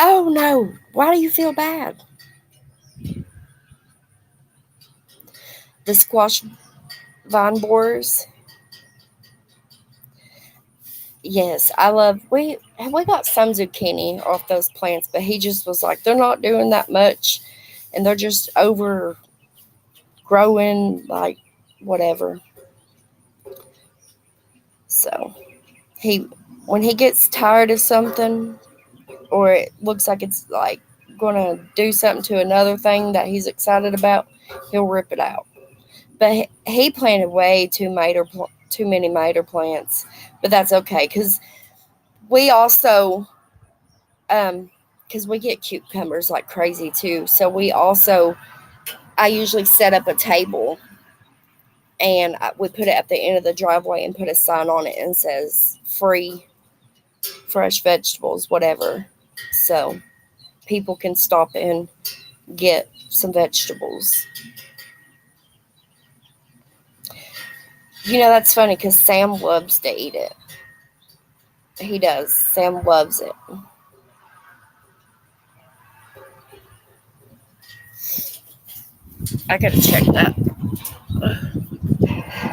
Oh no, why do you feel bad? The squash vine borers. Yes, I love. We got some zucchini off those plants, but he just was like, they're not doing that much, and they're just overgrowing, like whatever. So he, when he gets tired of something, or it looks like it's like gonna do something to another thing that he's excited about, he'll rip it out. But he planted way too many mater plants, but that's okay because we also because we get cucumbers like crazy too. So we also, I usually set up a table and we put it at the end of the driveway and put a sign on it and says free fresh vegetables, whatever. So people can stop and get some vegetables. That's funny because Sam loves to eat it. He does. Sam loves it. I gotta check that.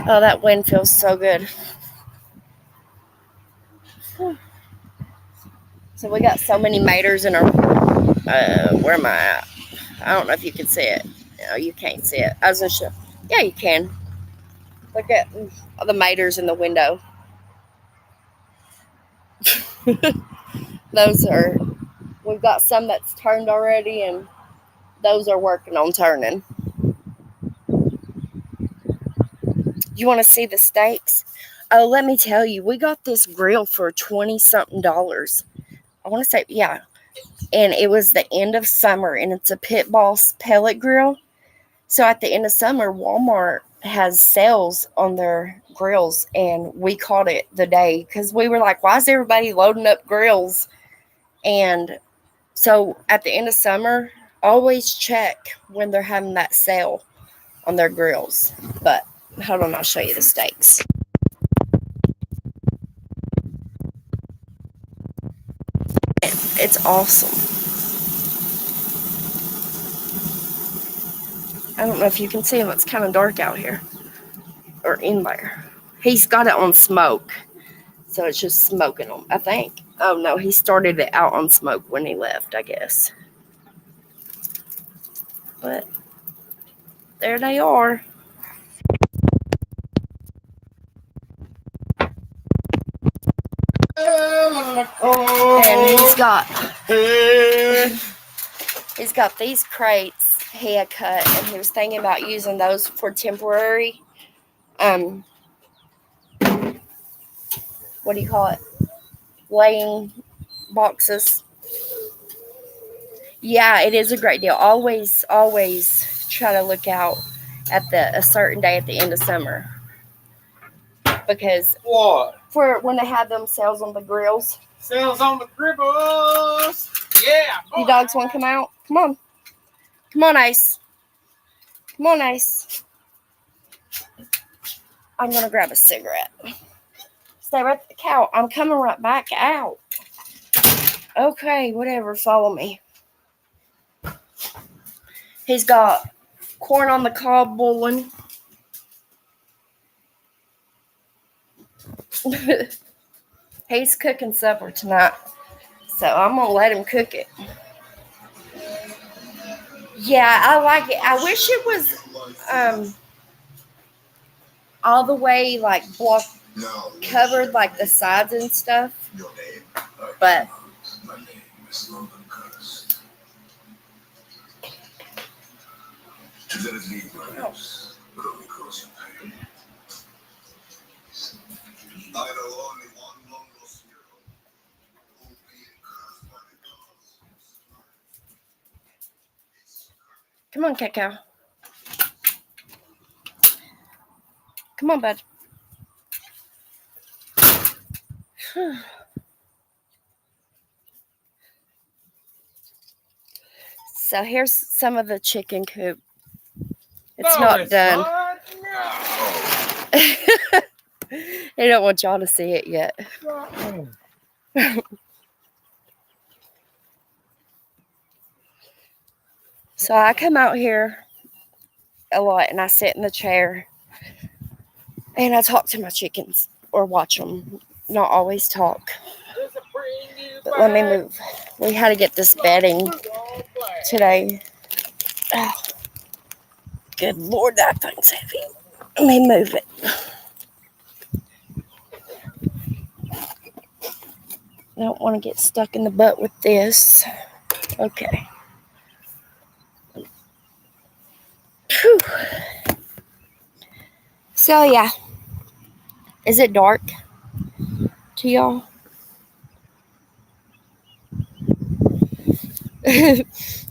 Oh, that wind feels so good. So we got so many maters in our. Where am I at? I don't know if you can see it. No, you can't see it. I was gonna show. Yeah, you can. Look at the maters in the window. Those are. We've got some that's turned already, and those are working on turning. You want to see the steaks? Oh, let me tell you, we got this grill for 20 something dollars. I want to say, yeah. And it was the end of summer, and it's a Pit Boss pellet grill. So at the end of summer, Walmart has sales on their grills, and we caught it the day because we were like, why is everybody loading up grills? And so at the end of summer, always check when they're having that sale on their grills. But hold on, I'll show you the steaks. It's awesome. I don't know if you can see him. It's kind of dark out here or in there. He's got it on smoke. So it's just smoking them, I think. Oh no, he started it out on smoke when he left, I guess. But there they are. And he's got these crates he had cut, and he was thinking about using those for temporary what do you call it? Laying boxes. Yeah, it is a great deal. Always try to look out at a certain day at the end of summer. Because What? for when they have them sales on the grills. Sales on the cripples. Yeah. You dogs want to come out? Come on. Come on, Ice. Come on, Ice. I'm going to grab a cigarette. Stay right at the couch. I'm coming right back out. Okay, whatever. Follow me. He's got corn on the cob boiling. He's cooking supper tonight. So I'm going to let him cook it. Yeah, I like it. I wish it was all the way like covered like the sides and stuff. But come on, Cacao. Come on, bud. So here's some of the chicken coop. It's not done. No. They don't want y'all to see it yet. So I come out here a lot and I sit in the chair and I talk to my chickens or watch them. not always talk. Just a bring you But let me back. move. We had to get this bedding today. Oh, good Lord, that thing's heavy. Let me move it. I don't want to get stuck in the butt with this. Okay. Whew. So, yeah. Is it dark to y'all?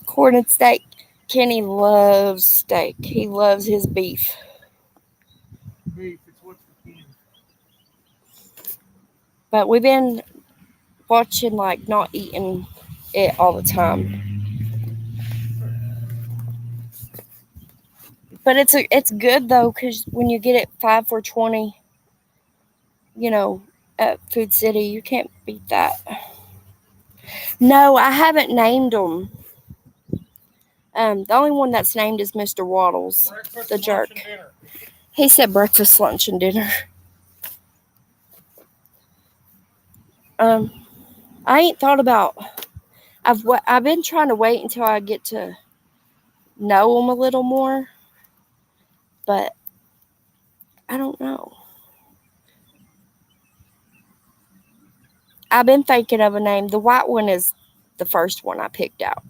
Corn and steak. Kenny loves steak. He loves his beef. Beef, it's what's the king. But we've been watching, like, not eating it all the time. But it's good, though, because when you get it 5 for $20, you know, at Food City, you can't beat that. No, I haven't named them. The only one that's named is Mr. Waddles, Breakfast, the lunch, jerk. and dinner. He said breakfast, lunch, and dinner. I ain't thought about. I've been trying to wait until I get to know them a little more, but I don't know. I've been thinking of a name. The white one is the first one I picked out,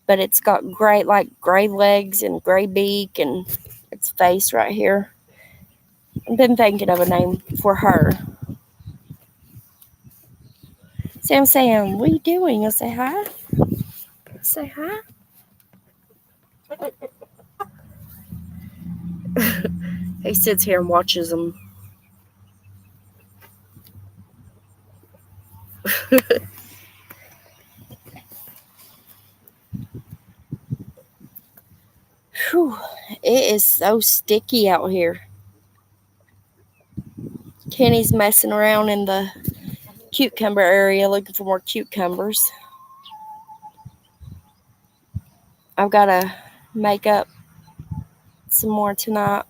but it's got gray legs and gray beak and its face right here. I've been thinking of a name for her. Sam, what are you doing? You'll say hi. Say hi. He sits here and watches them. Whew, it is so sticky out here. Kenny's messing around in the cucumber area looking for more cucumbers. I've got to make up some more tonight.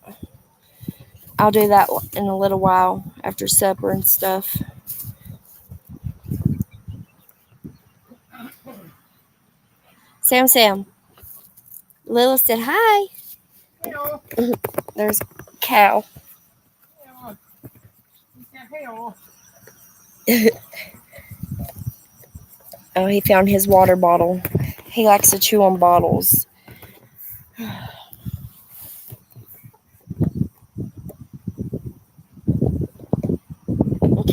I'll do that in a little while after supper and stuff. Sam. Lila said hi. Hello. There's Cow. Hello. Hello. Oh, he found his water bottle. He likes to chew on bottles.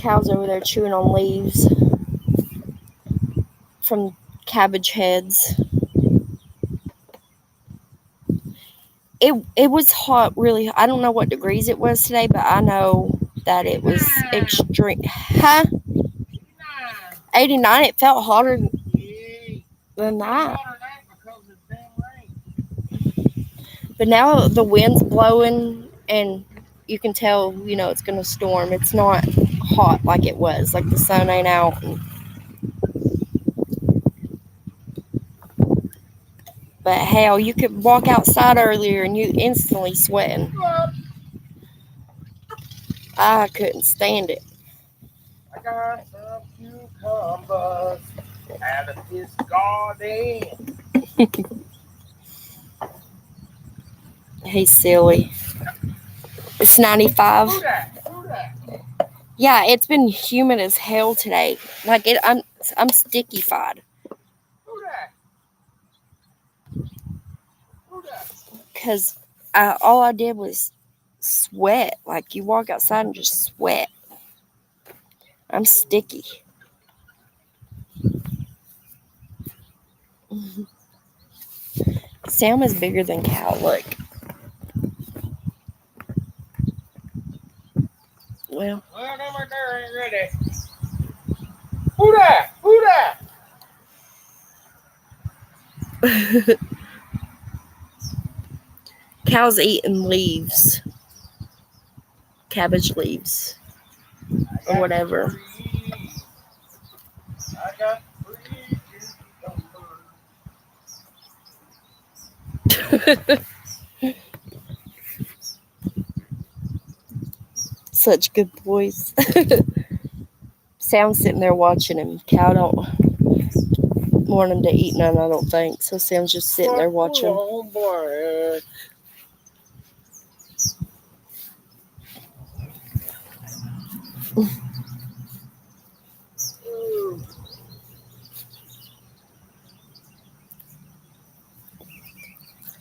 Cow's over there chewing on leaves from cabbage heads. It was hot, really. I don't know what degrees it was today, but I know that it was extreme. Huh? 89. It felt hotter than that. But now the wind's blowing, and you can tell, it's going to storm. It's not hot like it was, like the sun ain't out. But hell, you could walk outside earlier and you instantly sweating. I couldn't stand it. I got some cucumbers out of this garden. He's silly. It's 95. Who that? Yeah, it's been humid as hell today. Like I'm stickified. Who that? Because all I did was sweat. Like you walk outside and just sweat. I'm sticky. Sam is bigger than Cow. Look. Well, them right there ain't ready. Who that? Cow's eating leaves. Cabbage leaves. Or whatever. I got 3 Such good boys. Sam's sitting there watching him. Cal don't want him to eat none, I don't think. So Sam's just sitting there watching. Oh, boy.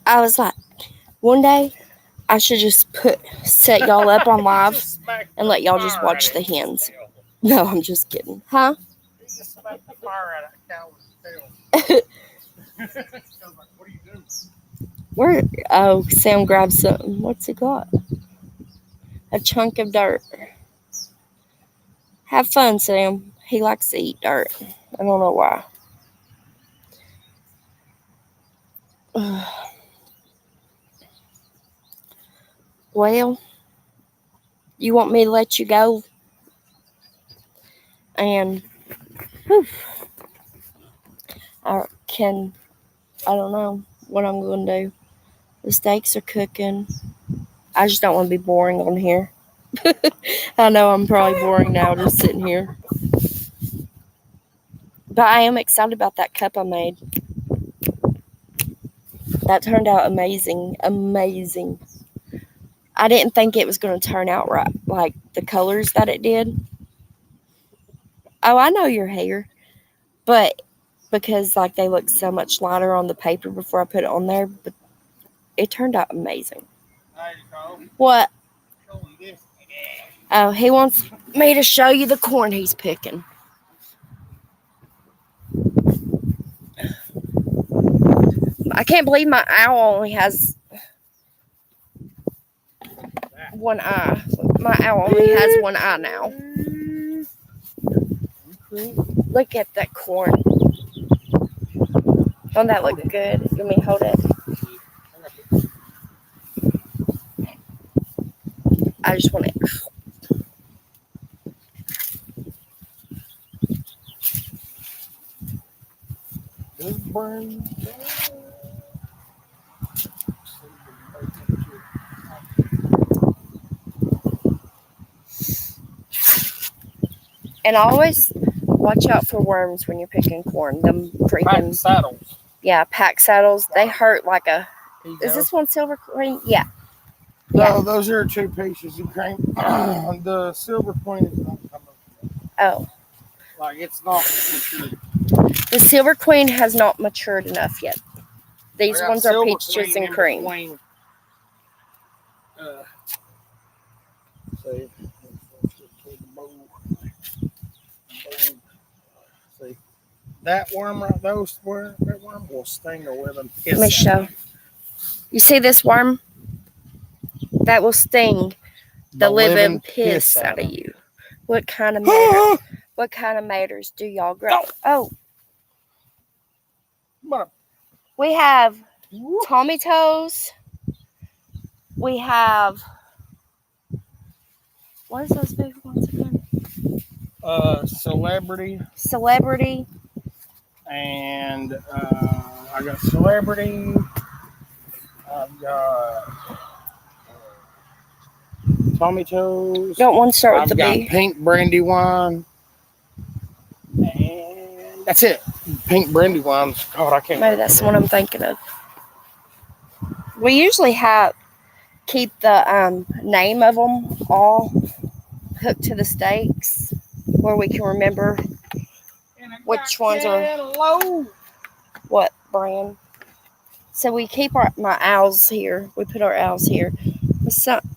I was like, one day I should just set y'all up on live and let y'all just watch the hens. No, I'm just kidding. Huh? He just smacked the fire out of that cow with his tail. I was like, what are you doing? Where? Oh, Sam grabbed something. What's he got? A chunk of dirt. Have fun, Sam. He likes to eat dirt. I don't know why. Well, you want me to let you go? And I don't know what I'm going to do. The steaks are cooking. I just don't want to be boring on here. I know I'm probably boring now just sitting here. But I am excited about that cup I made. That turned out amazing. Amazing. I didn't think it was going to turn out right, like the colors that it did. Oh, I know your hair. But because like they look so much lighter on the paper before I put it on there, but it turned out amazing. What? Oh, he wants me to show you the corn he's picking. I can't believe my owl only has one eye. My owl only has one eye now. Look at that corn. Don't that look good? Let me hold it. I just want it. And always watch out for worms when you're picking corn. Them freaking Pack saddles. Yeah, pack saddles. They hurt like a. Is this one silver queen? Yeah. No, those are 2 pieces of cream. The silver queen is not coming. Oh. Like it's not matured. The silver queen has not matured enough yet. These ones are peaches and cream. See, see that worm right there, that worm will sting her with them. Let me show. You see this worm? That will sting the living piss out of you. What kind of matter? What kind of maters do y'all grow? Oh. We have Tommy Toes. We have, what is those big ones again? Celebrity. And I got Celebrity. I've got Tommy Toes. Got one start with the B. I've got Pink Brandywine. And that's it. Pink Brandywine's. God, I can't. Maybe that's the one I'm thinking of. We usually keep the name of them all hooked to the stakes where we can remember which ones are what brand. So we keep my owls here. We put our owls here.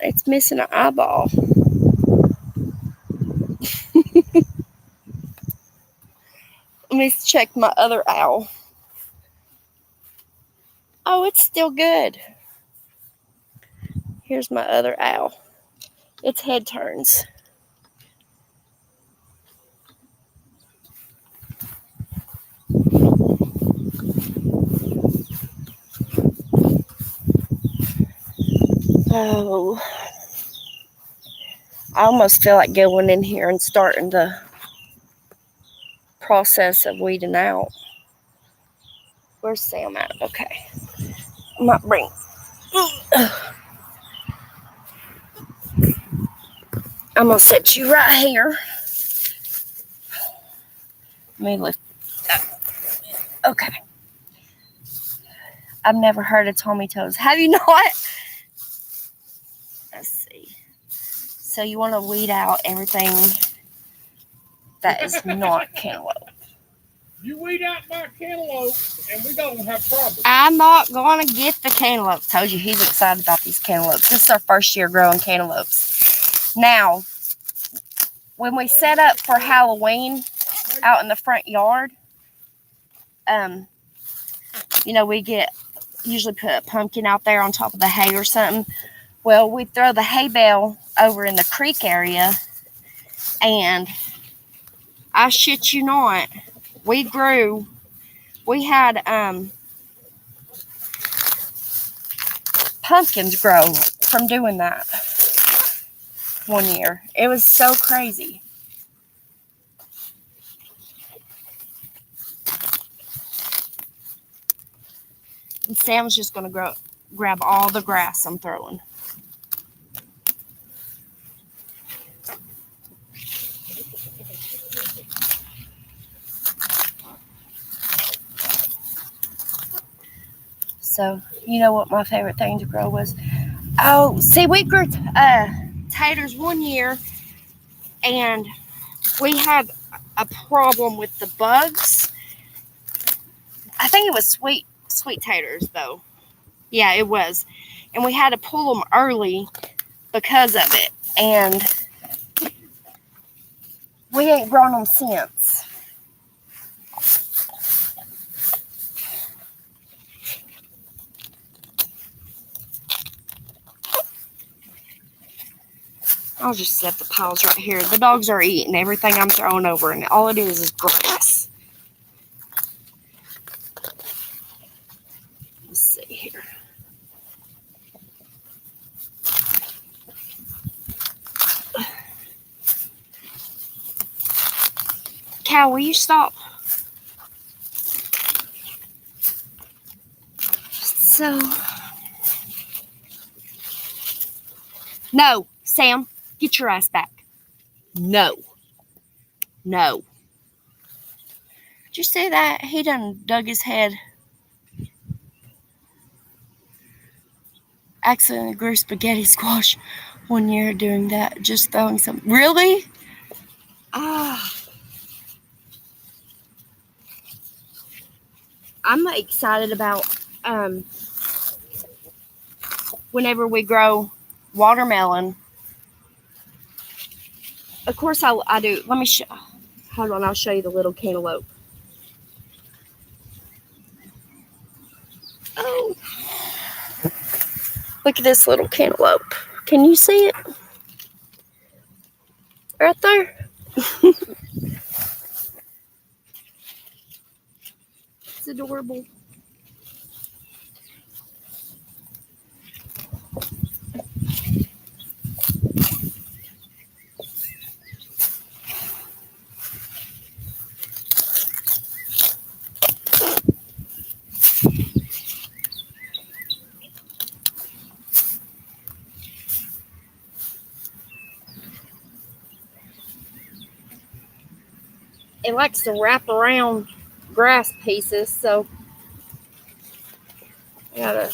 It's missing an eyeball. Let me check my other owl. Oh, it's still good. Here's my other owl. Its head turns. Oh, I almost feel like going in here and starting the process of weeding out. Where's Sam at? Okay. I might bring. I'm going to set you right here. Let me lift that. Okay. I've never heard of Tommy Toes. Have you not? Let's see. So you want to weed out everything that is not cantaloupe. You weed out my cantaloupe, and we don't have problems. I'm not going to get the cantaloupe. Told you he's excited about these cantaloupes. This is our first year growing cantaloupes. Now, when we set up for Halloween out in the front yard, we usually put a pumpkin out there on top of the hay or something. Well, we throw the hay bale over in the creek area, and I shit you not, we had pumpkins grow from doing that one year. It was so crazy. And Sam's just going to grab all the grass I'm throwing. So, you know what my favorite thing to grow was? Oh, see, we grew taters one year, and we had a problem with the bugs. I think it was sweet taters, though. Yeah, it was. And we had to pull them early because of it. And we ain't grown them since. I'll just set the piles right here. The dogs are eating everything I'm throwing over, and all it is grass. Let's see here. Cal, will you stop? So, no, Sam, get your ass back. No. Did you see that? He done dug his head. Accidentally grew spaghetti squash one year doing that. Just throwing some. Really? I'm excited about whenever we grow watermelon. Of course, I do. Let me show. Hold on, I'll show you the little cantaloupe. Oh, look at this little cantaloupe. Can you see it? Right there. It's adorable. It likes to wrap around grass pieces, so I gotta.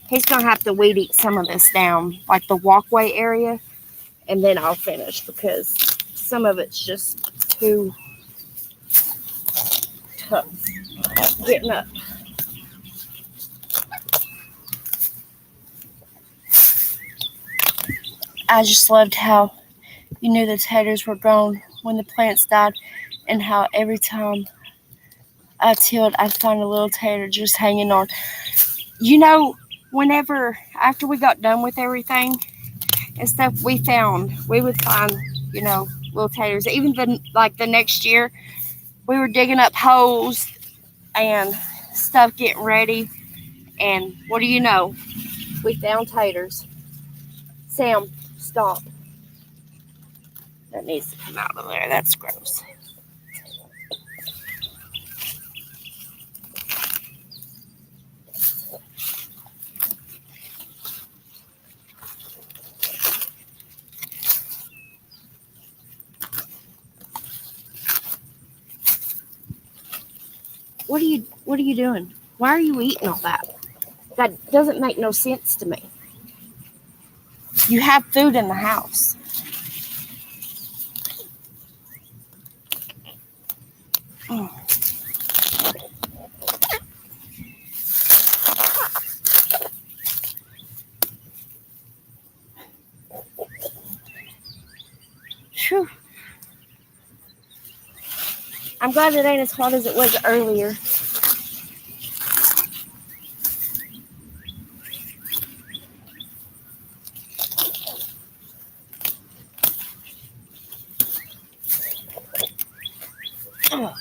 He's gonna have to weed eat some of this down, like the walkway area, and then I'll finish because some of it's just too tough getting up. I just loved how you knew the taters were grown when the plants died, and how every time I tilled, I'd find a little tater just hanging on. Whenever, after we got done with everything and stuff, we would find, little taters. Even the next year, we were digging up holes and stuff, getting ready. And what do you know? We found taters. Sam, stop. That needs to come out of there. That's gross. What are you doing? Why are you eating all that? That doesn't make no sense to me. You have food in the house. Oh. Whew. I'm glad it ain't as hot as it was earlier. Oh.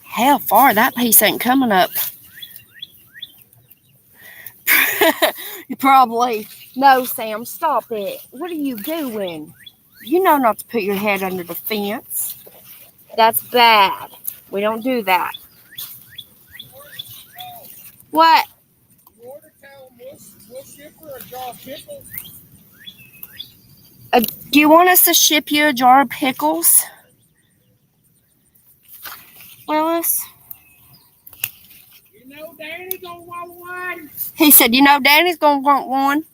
How far? That piece ain't coming up. You probably. No, Sam, stop it. What are you doing? You know not to put your head under the fence. That's bad. We don't do that. What? You order tell them we'll ship her a jar of pickles. Do you want us to ship you a jar of pickles, Willis? You know Danny gonna want one. He said, you know Danny's going to want one.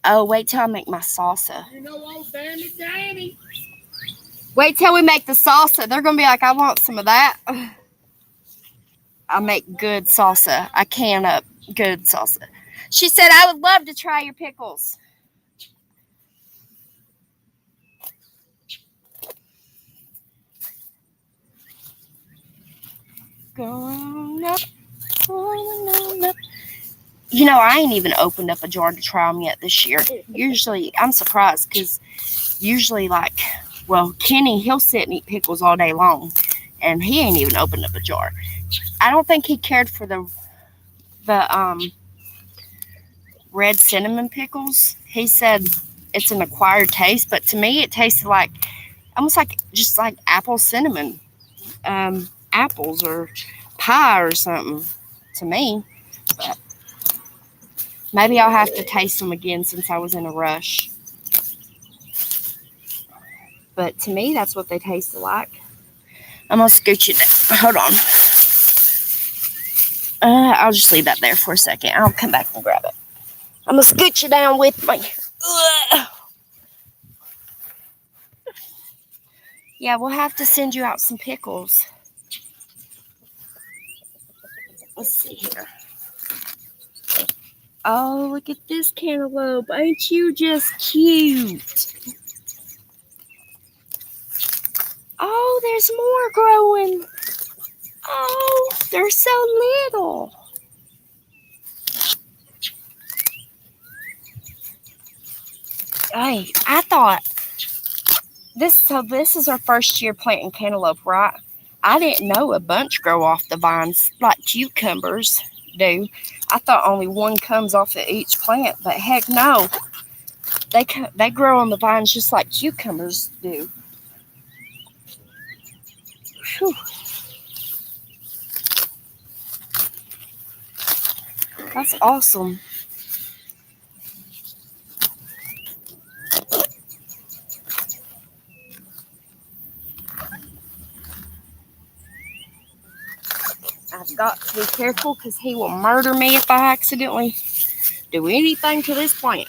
Oh, wait till I make my salsa. You know old Danny. Wait till we make the salsa. They're going to be like, I want some of that. I make good salsa. I can up good salsa. She said, I would love to try your pickles. Going up, going up. You know, I ain't even opened up a jar to try them yet this year. Usually, I'm surprised because usually, like, well, Kenny, he'll sit and eat pickles all day long, and he ain't even opened up a jar. I don't think he cared for the red cinnamon pickles. He said it's an acquired taste, but to me, it tasted like almost like just like apple cinnamon, apples or pie or something to me. But maybe I'll have to taste them again since I was in a rush. But to me, that's what they tasted like. I'm going to scooch it down. Hold on. I'll just leave that there for a second. I'll come back and grab it. I'm going to scooch it down with me. Ugh. Yeah, we'll have to send you out some pickles. Let's see here. Oh, look at this cantaloupe. Ain't you just cute? Oh, there's more growing. Oh, they're so little. Hey, I thought this is our first year planting cantaloupe, right? I didn't know a bunch grow off the vines like cucumbers do. I thought only one comes off of each plant, but heck no. They grow on the vines just like cucumbers do. Whew. That's awesome. I've got to be careful because he will murder me if I accidentally do anything to this plant.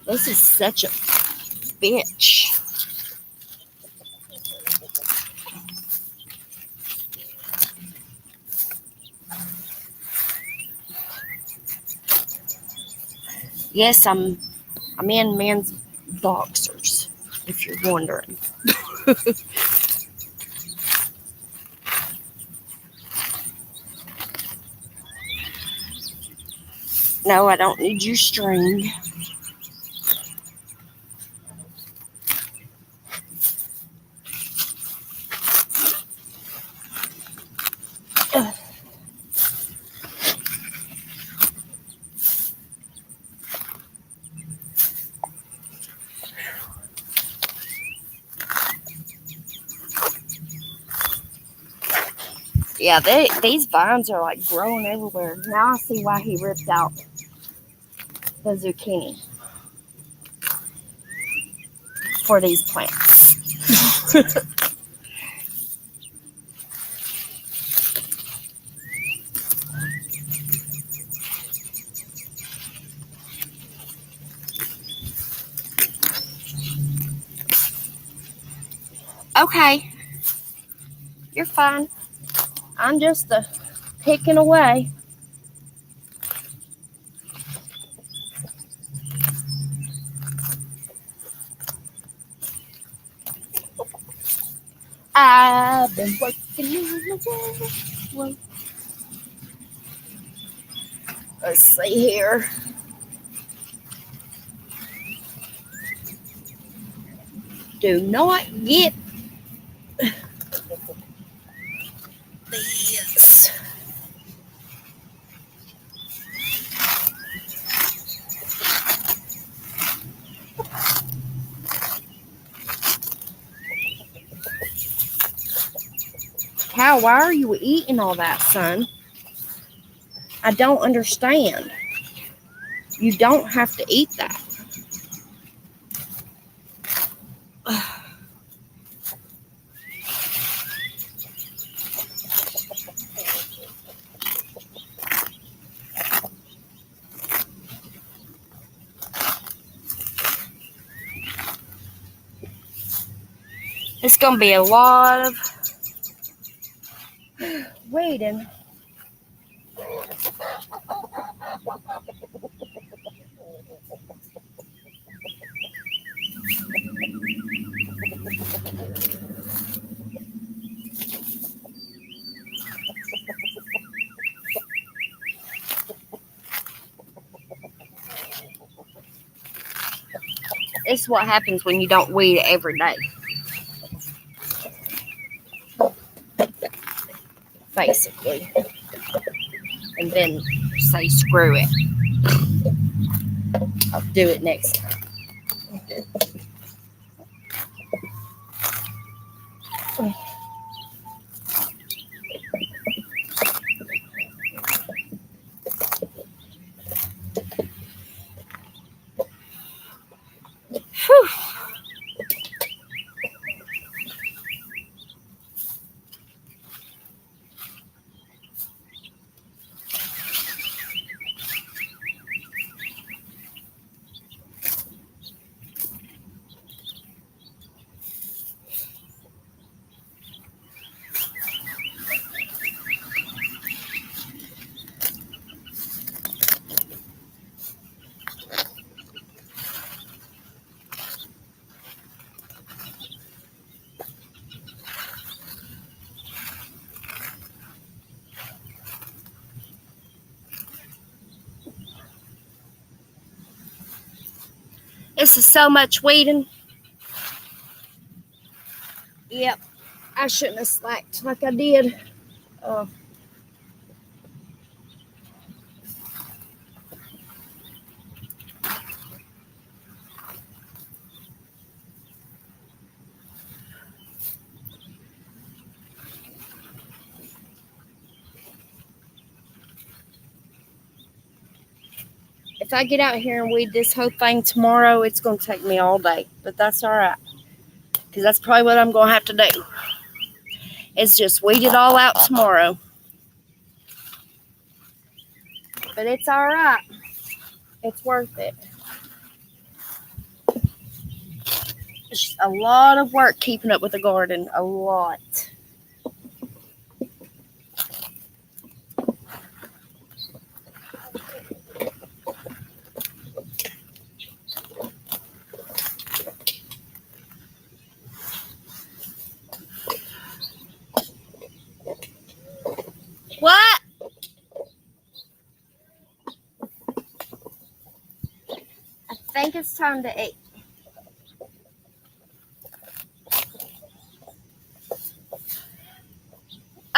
This is such a bitch. Yes, I'm in men's boxers, if you're wondering. No, I don't need your string. Yeah, these vines are like growing everywhere. Now I see why he ripped out the zucchini for these plants. Okay, you're fine. I'm just picking away. I've been working on the wall. Let's see here. Do not get this. Cow, why are you eating all that, son? I don't understand. You don't have to eat that. It's going to be a lot of waiting. This is what happens when you don't weed every day. Basically. And then say, screw it. I'll do it next time. Whew. This is so much weeding. Yep, I shouldn't have slacked like I did. If I get out here and weed this whole thing tomorrow, it's going to take me all day. But that's all right. Because that's probably what I'm going to have to do. Is just weed it all out tomorrow. But it's all right. It's worth it. It's a lot of work keeping up with the garden. A lot. What? I think it's time to eat.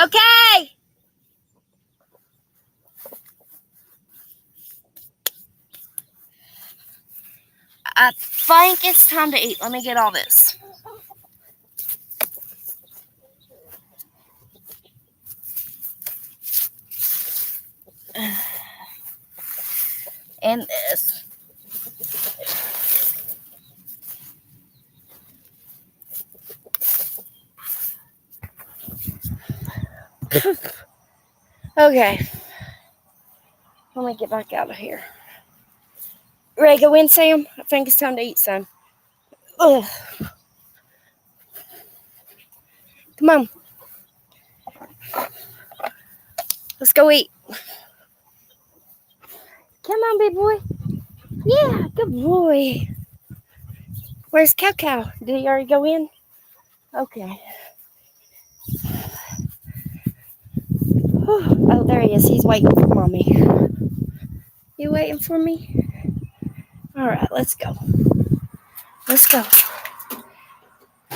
Okay. I think it's time to eat. Let me get all this. And this. Okay. Let me get back out of here. Ready to go in, Sam? I think it's time to eat some. Ugh. Come on. Let's go eat. Come on, big boy. Yeah, good boy. Where's Cow? Did he already go in? Okay. Oh, there he is. He's waiting for Mommy. You waiting for me? All right, let's go. Let's go.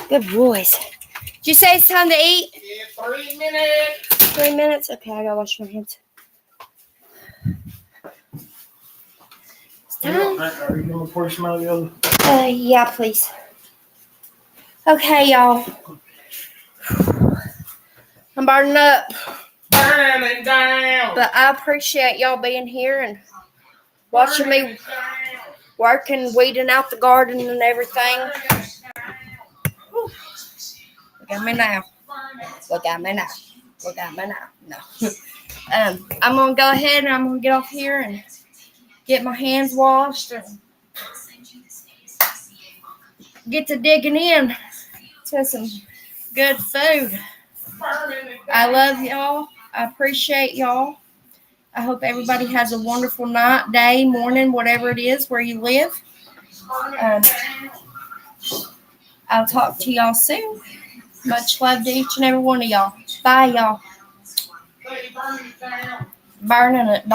Good boys. Did you say it's time to eat? Yeah, 3 minutes. 3 minutes? Okay, I gotta wash my hands. It's time. Are you going to pour some of the other? Yeah, please. Okay, y'all. I'm burning up. Burning it down. But I appreciate y'all being here and watching me work and weeding out the garden and everything. Look at me now. Look at me now. Look at me now. No. I'm going to go ahead and I'm going to get off here and get my hands washed and get to digging in to some good food. I love y'all. I appreciate y'all. I hope everybody has a wonderful night, day, morning, whatever it is where you live. I'll talk to y'all soon. Much love to each and every one of y'all. Bye, y'all. Burning it down.